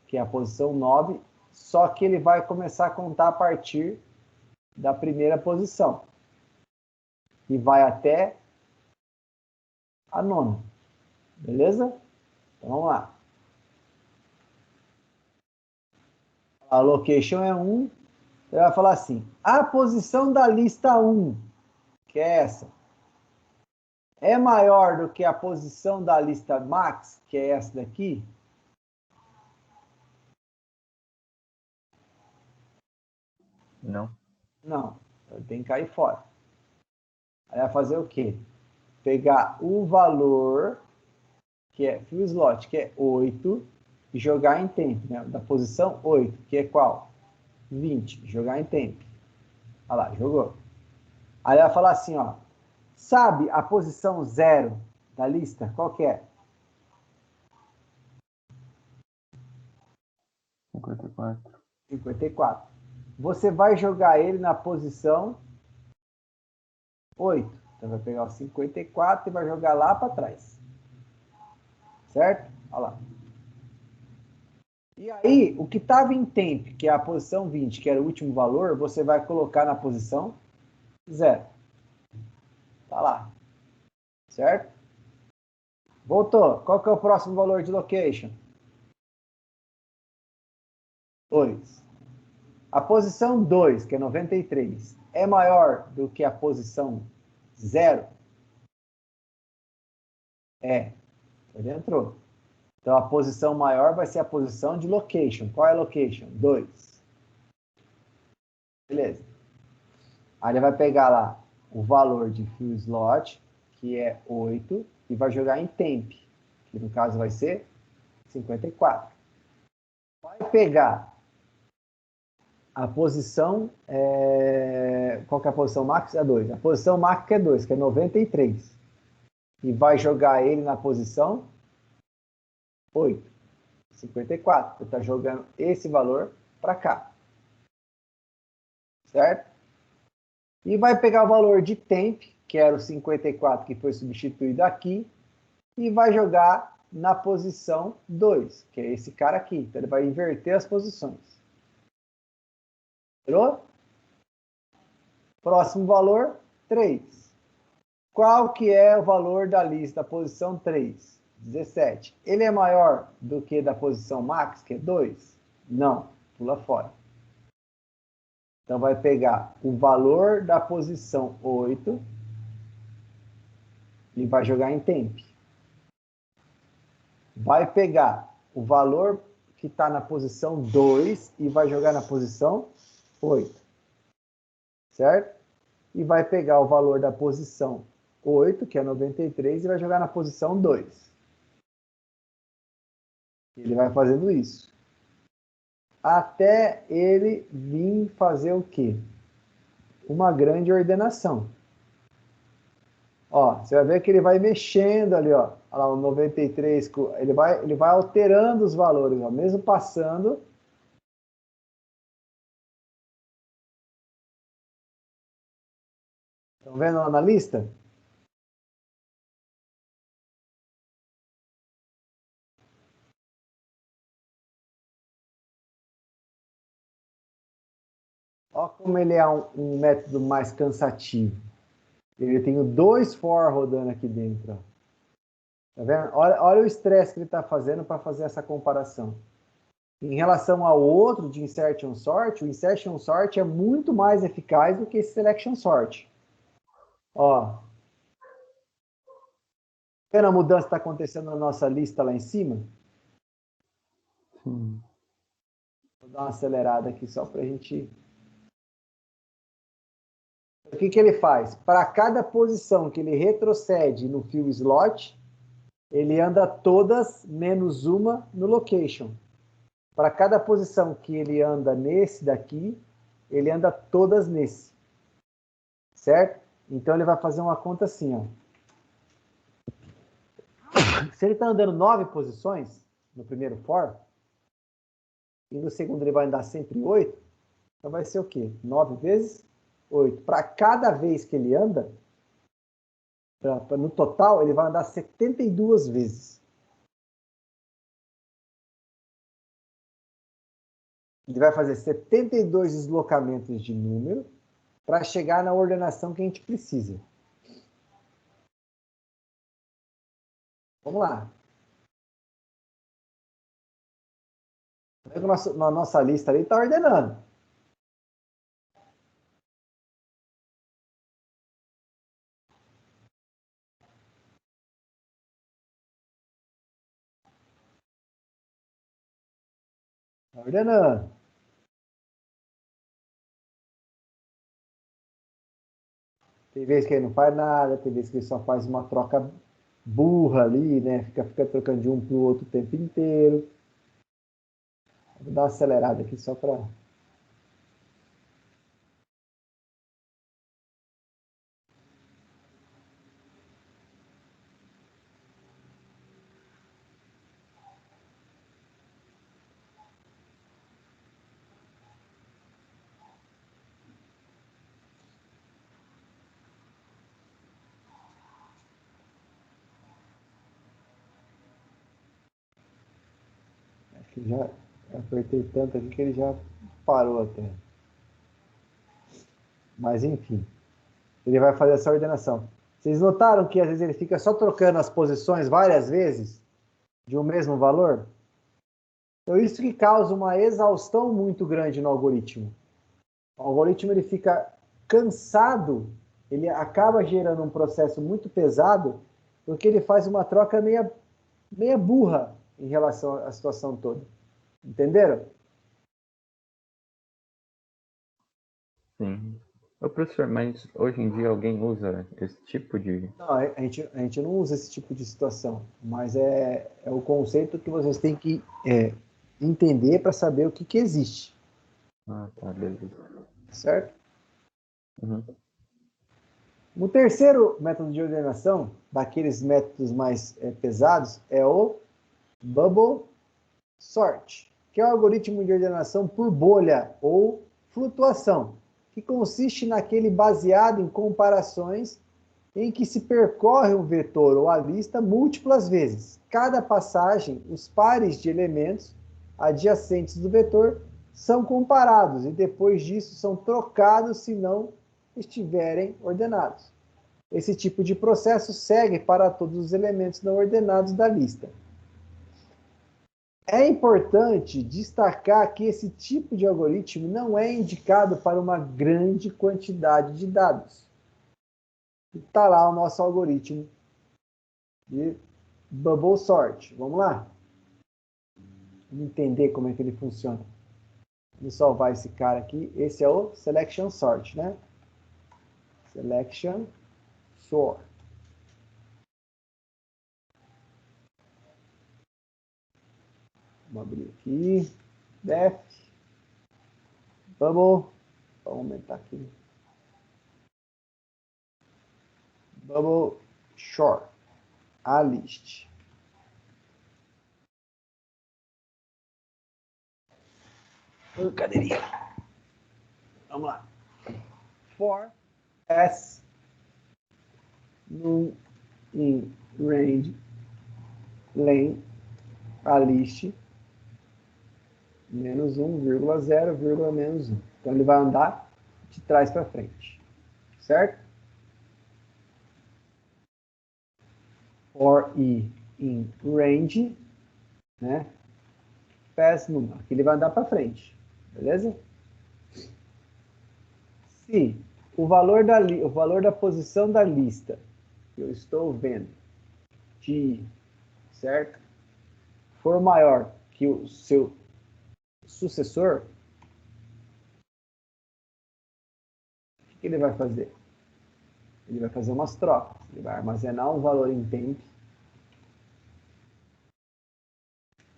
que é a posição 9, só que ele vai começar a contar a partir da primeira posição. E vai até a 9ª. Beleza? Então vamos lá. A location é 1. Ele vai falar assim, a posição da lista 1, que é essa, é maior do que a posição da lista max, que é essa daqui? Não. Não, ele tem que cair fora. Aí vai fazer o quê? Pegar o valor, que é fill slot, que é 8, e jogar em temp, né? Da posição 8, que é qual? 20, jogar em temp. Olha lá, jogou. Aí vai falar assim, ó, sabe a posição 0 da lista? Qual que é? 54. 54. Você vai jogar ele na posição 8. Então vai pegar o 54 e vai jogar lá para trás. Certo? Olha lá. E aí, o que estava em temp, que é a posição 20, que era o último valor, você vai colocar na posição 0. Tá lá. Certo? Voltou. Qual que é o próximo valor de location? 2. A posição 2, que é 93, é maior do que a posição 0? É. Ele entrou. Então, a posição maior vai ser a posição de location. Qual é a location? 2. Beleza. Aí ele vai pegar lá o valor de fill slot, que é 8, e vai jogar em temp, que no caso vai ser 54. Vai pegar a posição, qual que é a posição max? É 2. A posição max é 2, que é 93. E vai jogar ele na posição 8, 54. Você está jogando esse valor para cá. Certo? E vai pegar o valor de temp, que era o 54 que foi substituído aqui, e vai jogar na posição 2, que é esse cara aqui. Então ele vai inverter as posições. Entendeu? Próximo valor, 3. Qual que é o valor da lista, da posição 3? 17. Ele é maior do que da posição max, que é 2? Não, pula fora. Então vai pegar o valor da posição 8 e vai jogar em temp. Vai pegar o valor que está na posição 2 e vai jogar na posição 8. Certo? E vai pegar o valor da posição 8, que é 93, e vai jogar na posição 2. Ele vai fazendo isso. Até ele vir fazer o quê? Uma grande ordenação. Ó, você vai ver que ele vai mexendo ali, ó. Olha lá, o 93, ele vai alterando os valores, ó, mesmo passando. Estão vendo lá na lista? Olha como ele é um método mais cansativo. Ele tem 2 for rodando aqui dentro. Ó. Tá vendo? Olha o estresse que ele está fazendo para fazer essa comparação. Em relação ao outro de insertion sort, o insertion sort é muito mais eficaz do que esse selection sort. Ó. Vendo a mudança que está acontecendo na nossa lista lá em cima? Sim. Vou dar uma acelerada aqui só para a gente... O que ele faz? Para cada posição que ele retrocede no fill slot, ele anda todas menos uma no location. Para cada posição que ele anda nesse daqui, ele anda todas nesse. Certo? Então ele vai fazer uma conta assim, ó. Se ele está andando 9 posições no primeiro for, e no segundo ele vai andar sempre 8, então vai ser o quê? 9 vezes 8. Para cada vez que ele anda, no total, ele vai andar 72 vezes. Ele vai fazer 72 deslocamentos de número para chegar na ordenação que a gente precisa. Vamos lá. Na nossa lista ali está ordenando. Está ordenando. Tem vezes que ele não faz nada, tem vezes que ele só faz uma troca burra ali, né? Fica trocando de um para o outro o tempo inteiro. Vou dar uma acelerada aqui só para... Acho que já apertei tanto aqui que ele já parou até. Mas enfim, ele vai fazer essa ordenação. Vocês notaram que às vezes ele fica só trocando as posições várias vezes de um mesmo valor? Então isso que causa uma exaustão muito grande no algoritmo. O algoritmo ele fica cansado, ele acaba gerando um processo muito pesado, porque ele faz uma troca meia burra em relação à situação toda. Entenderam? Sim. Ô, professor, mas hoje em dia alguém usa esse tipo de... Não, a gente não usa esse tipo de situação, mas é o conceito que vocês têm que entender para saber o que existe. Ah, tá, beleza. Certo? Uhum. O terceiro método de ordenação, daqueles métodos mais pesados, é o Bubble Sort, que é o algoritmo de ordenação por bolha ou flutuação, que consiste naquele baseado em comparações em que se percorre um vetor ou a lista múltiplas vezes. Cada passagem, os pares de elementos adjacentes do vetor são comparados e depois disso são trocados se não estiverem ordenados. Esse tipo de processo segue para todos os elementos não ordenados da lista. É importante destacar que esse tipo de algoritmo não é indicado para uma grande quantidade de dados. Está lá o nosso algoritmo de Bubble Sort. Vamos lá? Vamos entender como é que ele funciona. Vamos salvar esse cara aqui. Esse é o Selection Sort, né? Selection Sort. Vamos abrir aqui. Def. Bubble. Vamos aumentar aqui. Bubble Sort. A list. Cadeirinha. Vamos lá. For S no in range len a list menos 1,0, menos 1. Então ele vai andar de trás para frente. Certo? For i in range, né? Pass num. Aqui ele vai andar para frente. Beleza? Se o valor da posição da lista que eu estou vendo de, certo? For maior que o seu sucessor, o que ele vai fazer? Ele vai fazer umas trocas. Ele vai armazenar um valor em tempo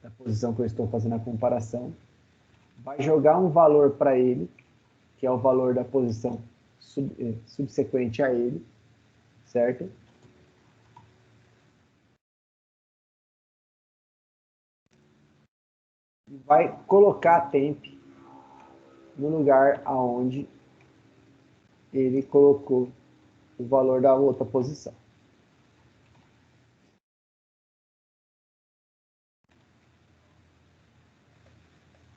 da posição que eu estou fazendo a comparação, vai jogar um valor para ele, que é o valor da posição subsequente a ele, certo? E vai colocar a temp no lugar aonde ele colocou o valor da outra posição.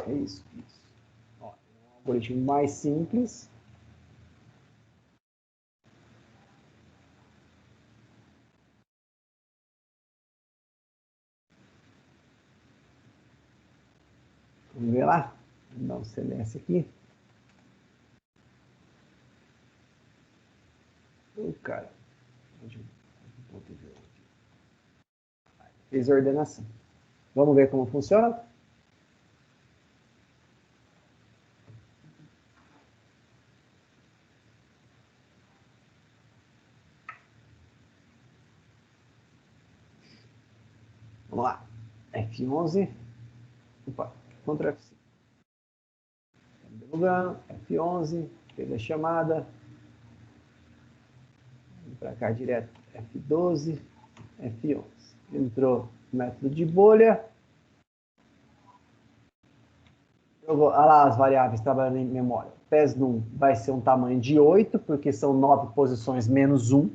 É isso. Ó, um algoritmo mais simples. Vamos ver lá? Vamos dar um CLS aqui. Cara. Fez a ordenação. Vamos ver como funciona? Vamos lá. F11. Opa, Ctrl F5. Debugando. F11. Fez a chamada. Vamos para cá direto. F12. F11. Entrou o método de bolha. Olha lá as variáveis trabalhando em memória. PES num vai ser um tamanho de 8, porque são 9 posições menos 1.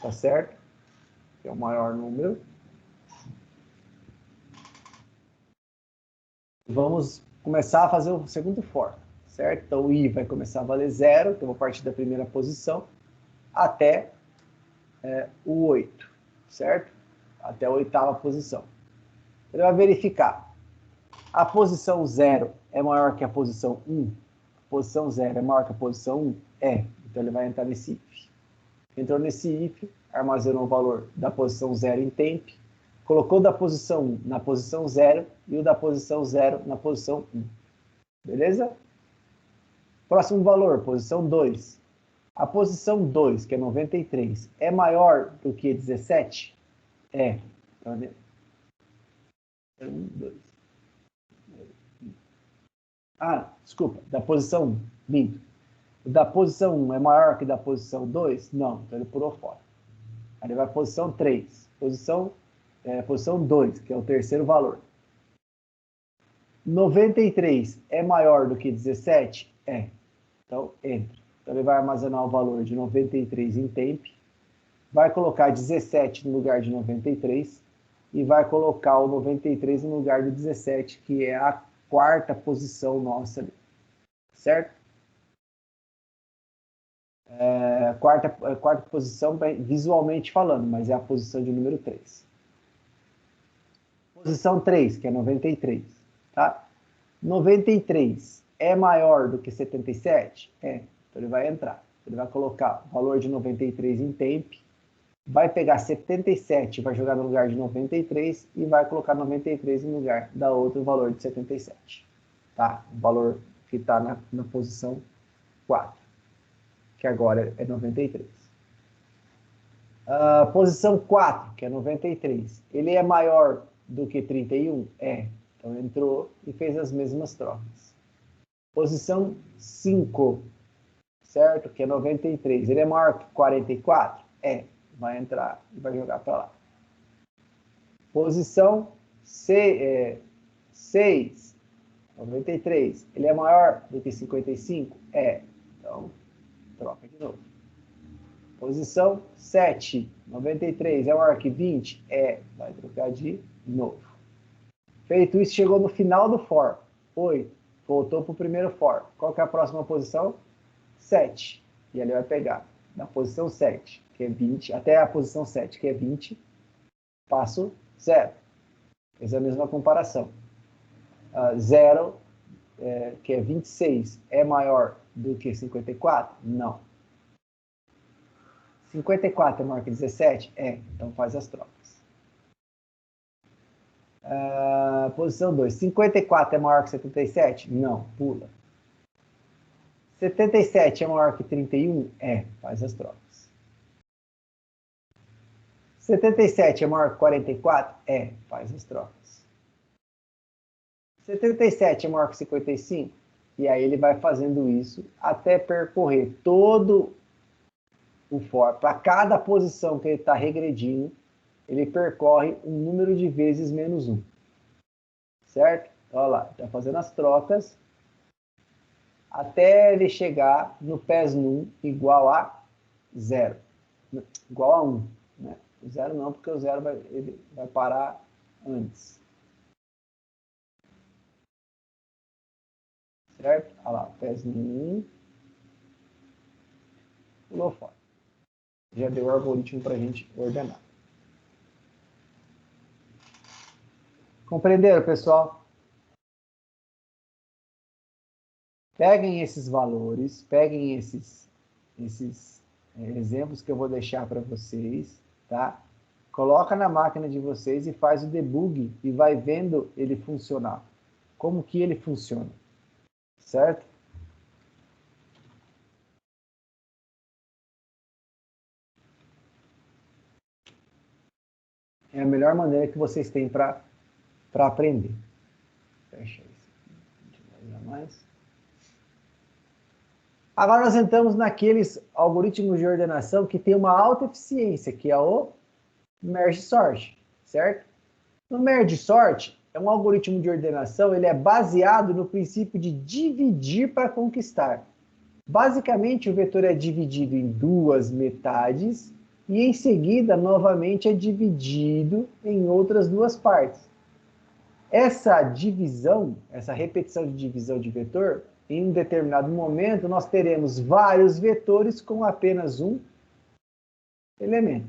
Tá certo? Que é o maior número. Vamos começar a fazer o segundo for, certo? Então o i vai começar a valer 0, então eu vou partir da primeira posição até o 8, certo? Até a oitava posição. Ele vai verificar. A posição 0 é maior que a posição 1? A posição 0 é maior que a posição 1? É. Então ele vai entrar nesse if. Entrou nesse if, armazenou o valor da posição 0 em temp, colocou da posição 1 na posição 0 e o da posição 0 na posição 1. Beleza? Próximo valor, posição 2. A posição 2, que é 93, é maior do que 17? É. 1, 2. Ah, desculpa, da posição 1, minto. Da posição 1 é maior que da posição 2? Não, então ele pulou fora. Aí ele vai para posição 3. Posição 2, que é o terceiro valor. 93 é maior do que 17? É. Então, entra. Então, ele vai armazenar o valor de 93 em temp, vai colocar 17 no lugar de 93 e vai colocar o 93 no lugar do 17, que é a quarta posição nossa ali. Certo? Quarta posição visualmente falando, mas é a posição de número 3. Posição 3, que é 93. Tá? 93 é maior do que 77? É. Então ele vai entrar. Ele vai colocar o valor de 93 em temp, vai pegar 77, vai jogar no lugar de 93 e vai colocar 93 no lugar da outro valor de 77. Tá? O valor que está na posição 4, que agora é 93. Posição 4, que é 93, ele é maior do que 31? É. Então entrou e fez as mesmas trocas. Posição 5, certo? Que é 93. Ele é maior que 44? É. Vai entrar e vai jogar para lá. Posição 6, 93. Ele é maior do que 55? É. Então, troca de novo. Posição 7, 93. É maior que 20? É. Vai trocar de novo. Feito isso, chegou no final do for. 8. Voltou para o primeiro for. Qual que é a próxima posição? 7. E ele vai pegar na posição 7, que é 20, até a posição 7, que é 20, passo 0. Fez a mesma comparação. 0, que é 26, é maior do que 54? Não. 54 é maior que 17? É. Então faz as trocas. Posição 2. 54 é maior que 77? Não. Pula. 77 é maior que 31? É. Faz as trocas. 77 é maior que 44? É. Faz as trocas. 77 é maior que 55? E aí ele vai fazendo isso até percorrer todo o for. Para cada posição que ele está regredindo, ele percorre um número de vezes menos 1. Certo? Olha lá, está fazendo as trocas até ele chegar no PES num igual a 0. Igual a 1. Né? O 0 não, porque o 0 ele vai parar antes. Certo? Olha lá, PES num. Pulou fora. Já deu o algoritmo para a gente ordenar. Compreenderam, pessoal? Peguem esses valores, peguem esses exemplos que eu vou deixar para vocês, tá? Coloca na máquina de vocês e faz o debug e vai vendo ele funcionar. Como que ele funciona, certo? É a melhor maneira que vocês têm para aprender. Fecha isso aqui. Mais. Agora nós entramos naqueles algoritmos de ordenação que tem uma alta eficiência, que é o Merge Sort, certo? No Merge Sort, é um algoritmo de ordenação, ele é baseado no princípio de dividir para conquistar. Basicamente, o vetor é dividido em duas metades e, em seguida, novamente é dividido em outras duas partes. Essa divisão, essa repetição de divisão de vetor, em um determinado momento, nós teremos vários vetores com apenas um elemento.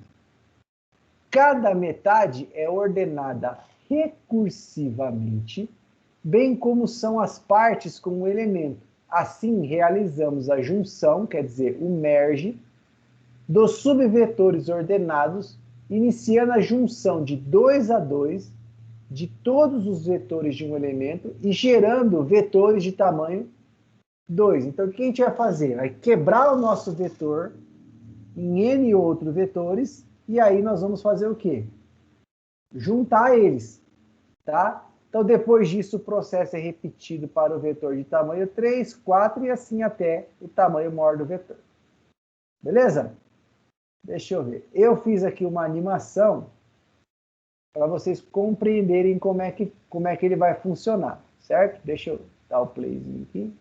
Cada metade é ordenada recursivamente, bem como são as partes com o elemento. Assim, realizamos a junção, quer dizer, o merge, dos subvetores ordenados, iniciando a junção de 2 a 2 de todos os vetores de um elemento e gerando vetores de tamanho 2. Então, o que a gente vai fazer? Vai quebrar o nosso vetor em N outros vetores e aí nós vamos fazer o quê? Juntar eles, tá? Então, depois disso, o processo é repetido para o vetor de tamanho 3, 4 e assim até o tamanho maior do vetor. Beleza? Deixa eu ver. Eu fiz aqui uma animação para vocês compreenderem como é que ele vai funcionar, certo? Deixa eu dar o playzinho aqui.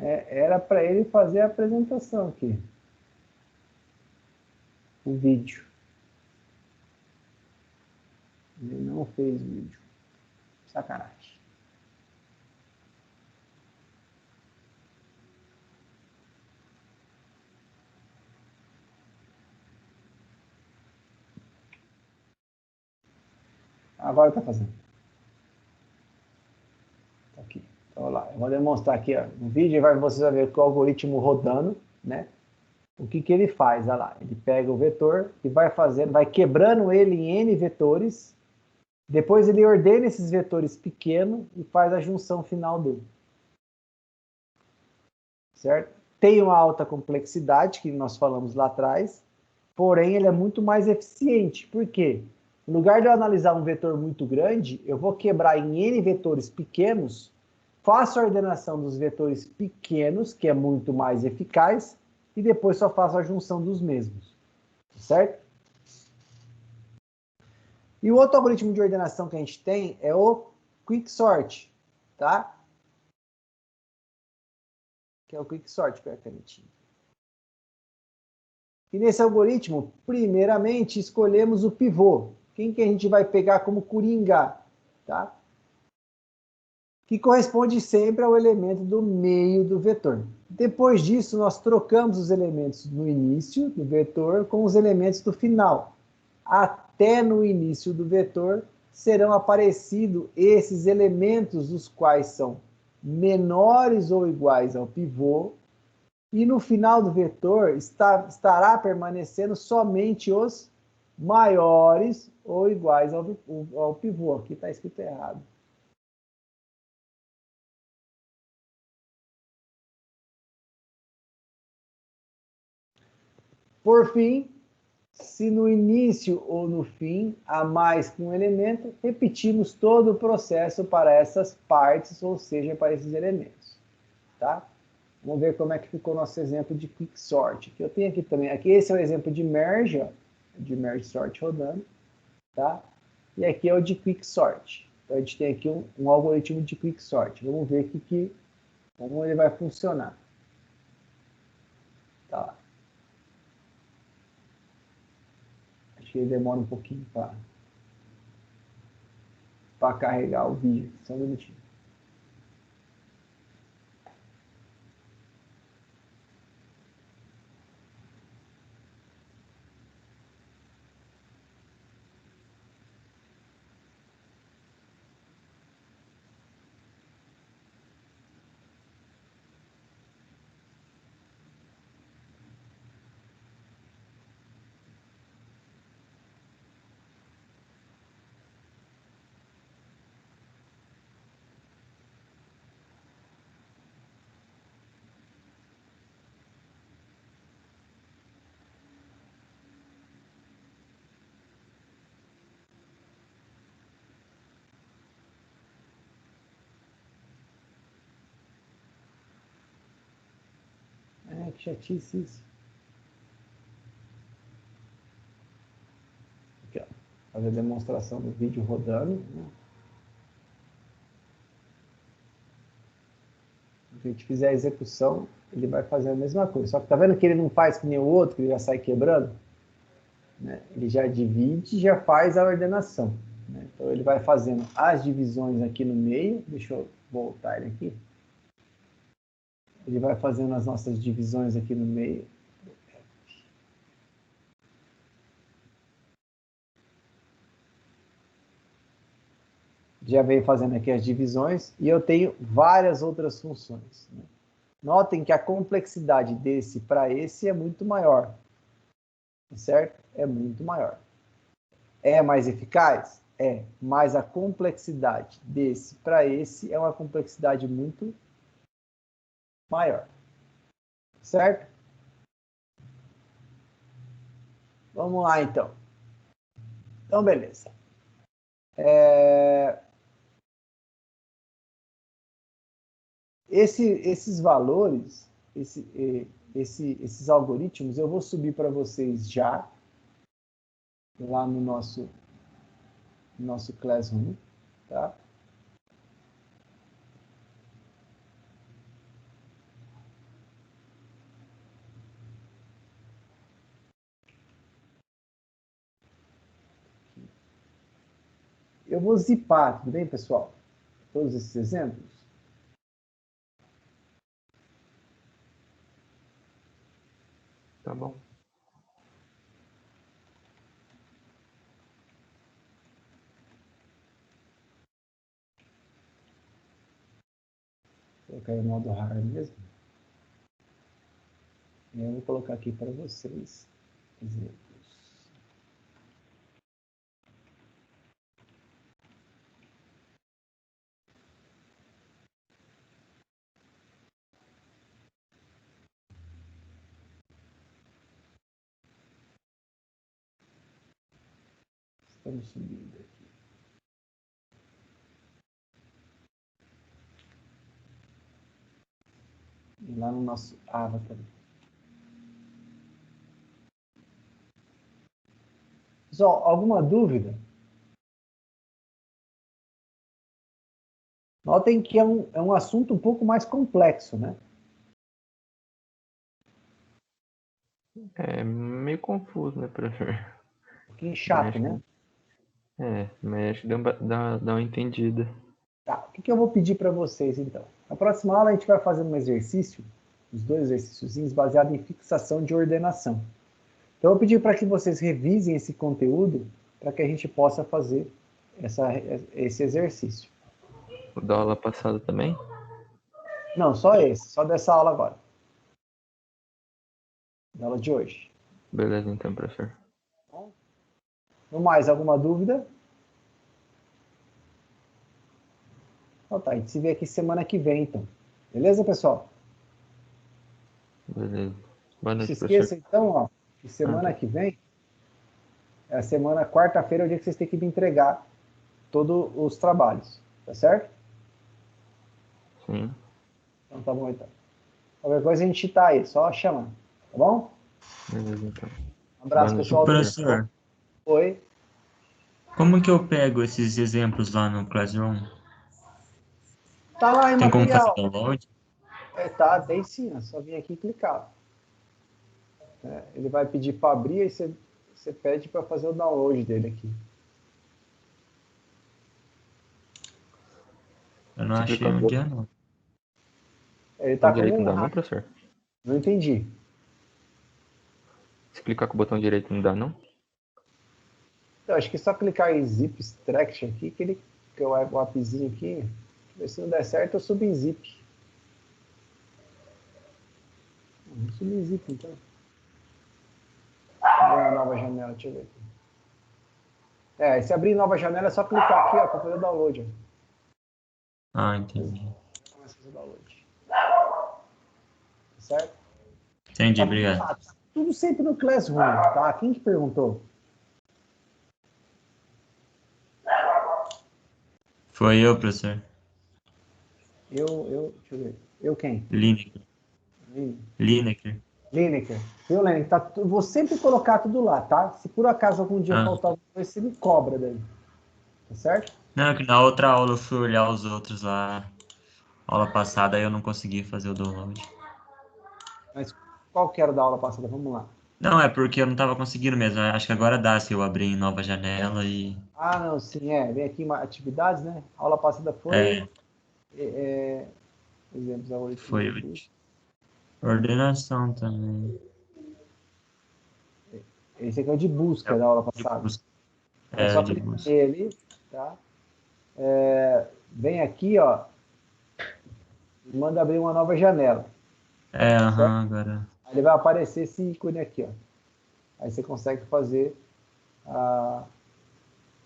Era para ele fazer a apresentação aqui. O vídeo. Ele não fez vídeo. Sacanagem. Agora está fazendo. Tá aqui. Então, olha lá. Eu vou demonstrar aqui ó, no vídeo, vocês vão ver que o algoritmo rodando, né? O que ele faz? Olha lá. Ele pega o vetor e vai fazendo, vai quebrando ele em N vetores. Depois ele ordena esses vetores pequenos e faz a junção final dele. Certo? Tem uma alta complexidade, que nós falamos lá atrás, porém ele é muito mais eficiente. Por quê? No lugar de eu analisar um vetor muito grande, eu vou quebrar em N vetores pequenos, faço a ordenação dos vetores pequenos, que é muito mais eficaz, e depois só faço a junção dos mesmos. Certo? E o outro algoritmo de ordenação que a gente tem é o Quicksort, tá? Que é o Quicksort, pega a canetinha. E nesse algoritmo, primeiramente, escolhemos o pivô. Quem que a gente vai pegar como coringa, tá? Que corresponde sempre ao elemento do meio do vetor. Depois disso, nós trocamos os elementos no início do vetor com os elementos do final. Até no início do vetor serão aparecidos esses elementos, os quais são menores ou iguais ao pivô, e no final do vetor estará permanecendo somente os maiores ou iguais ao pivô. Aqui está escrito errado. Por fim, se no início ou no fim há mais que um elemento, repetimos todo o processo para essas partes, ou seja, para esses elementos. Tá? Vamos ver como é que ficou nosso exemplo de Quicksort. Que eu tenho aqui também. Aqui esse é o exemplo de merge, ó, de merge sort rodando, tá? E aqui é o de Quicksort. Então a gente tem aqui um algoritmo de Quicksort. Vamos ver aqui como ele vai funcionar. Tá. Acho que ele demora um pouquinho para carregar o vídeo. Só um minutinho. Que chatice isso. Aqui, ó. Fazer a demonstração do vídeo rodando. Né? Se a gente fizer a execução, ele vai fazer a mesma coisa. Só que tá vendo que ele não faz que nem o outro, que ele já sai quebrando? Né? Ele já divide e já faz a ordenação. Né? Então ele vai fazendo as divisões aqui no meio. Deixa eu voltar ele aqui. Ele vai fazendo as nossas divisões aqui no meio. já veio fazendo aqui as divisões, e eu tenho várias outras funções, né? Notem que a complexidade desse para esse é muito maior, certo? É muito maior. É mais eficaz? É, mas a complexidade desse para esse é uma complexidade muito maior, certo? Vamos lá, então. Então, beleza. Esses valores, esses algoritmos, eu vou subir para vocês já, lá no nosso Classroom, tá? Eu vou zipar, tudo bem, pessoal? Todos esses exemplos. Tá bom. Vou colocar em modo RAR mesmo. E eu vou colocar aqui para vocês exemplos. Estamos subindo aqui. E lá no nosso avatar. Pessoal, alguma dúvida? Notem que é um assunto um pouco mais complexo, né? É meio confuso, né, professor? Um pouquinho chato, Mas né? mas acho que dá uma entendida. Tá, o que eu vou pedir para vocês, então? Na próxima aula, a gente vai fazer um exercício, os dois exercícios baseados em fixação de ordenação. Então, eu vou pedir para que vocês revisem esse conteúdo para que a gente possa fazer esse exercício. O da aula passada também? Não, só esse, só dessa aula agora. Da aula de hoje. Beleza, então, professor. No mais, alguma dúvida? Então tá, a gente se vê aqui semana que vem, então. Beleza, pessoal? Beleza. Boa Não se noite, esqueça, professor. então, ó, que semana que vem, quarta-feira é o dia que vocês têm que me entregar todos os trabalhos, tá certo? Sim. Então tá bom, então. Qualquer coisa a gente tá aí, só chamar, tá bom? Beleza, então. Um abraço, Boa noite, pessoal. professor. Professor, Oi. como que eu pego esses exemplos lá no Classroom? Tá lá em Tem como fazer material. download? Tá, tem sim, é só vir aqui e clicar. Ele vai pedir para abrir e você pede para fazer o download dele aqui. Eu não Se achei clicar com no o guia, não. Ele botão tá direito como não dá não, professor? Não entendi. Se clicar com o botão direito não dá não? Então, acho que é só clicar em Zip Extraction aqui, que é o appzinho aqui. Se não der certo, eu subo em Zip. Vamos subir em Zip, então. Abrir uma nova janela, deixa eu ver aqui. Se abrir nova janela, é só clicar aqui, ó, para fazer o download. Ah, entendi. Começa a fazer o download. Certo? Entendi, Tá obrigado. tudo sempre no Classroom, tá? Quem que perguntou? Foi eu, professor. Deixa eu ver. Eu quem? Lineker. Lineker. Lineker. Viu, Lineker? Vou sempre colocar tudo lá, tá? Se por acaso algum dia Ah. faltar alguma coisa, você me cobra daí. Tá certo? Não, que na outra aula eu fui olhar os outros lá. Aula passada aí eu não consegui fazer o download. Mas qual que era da aula passada? Vamos lá. Não, é porque eu não tava conseguindo mesmo. Acho que agora dá se eu abrir em nova janela e. Ah, não, sim, vem aqui em atividades, né? A aula passada foi É, exemplos algoritmos de foi busca. ordenação também. Esse aqui é o de busca da aula De passada. busca. É É, só de clicar busca. nele, tá? vem aqui, ó, e manda abrir uma nova janela. Agora. Aí ele vai aparecer esse ícone aqui, ó. Aí você consegue fazer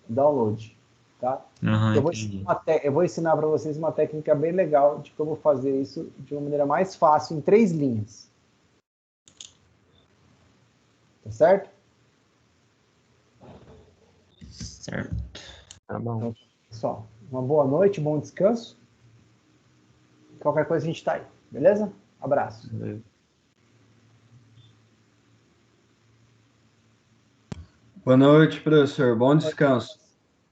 download, tá? Entendi. Eu vou ensinar para vocês uma técnica bem legal de como fazer isso de uma maneira mais fácil, em 3 linhas. Tá certo? Certo. Tá bom. Então, pessoal, uma boa noite, bom descanso. Qualquer coisa a gente tá aí, beleza? Abraço. Beleza. Boa noite, professor. Bom descanso.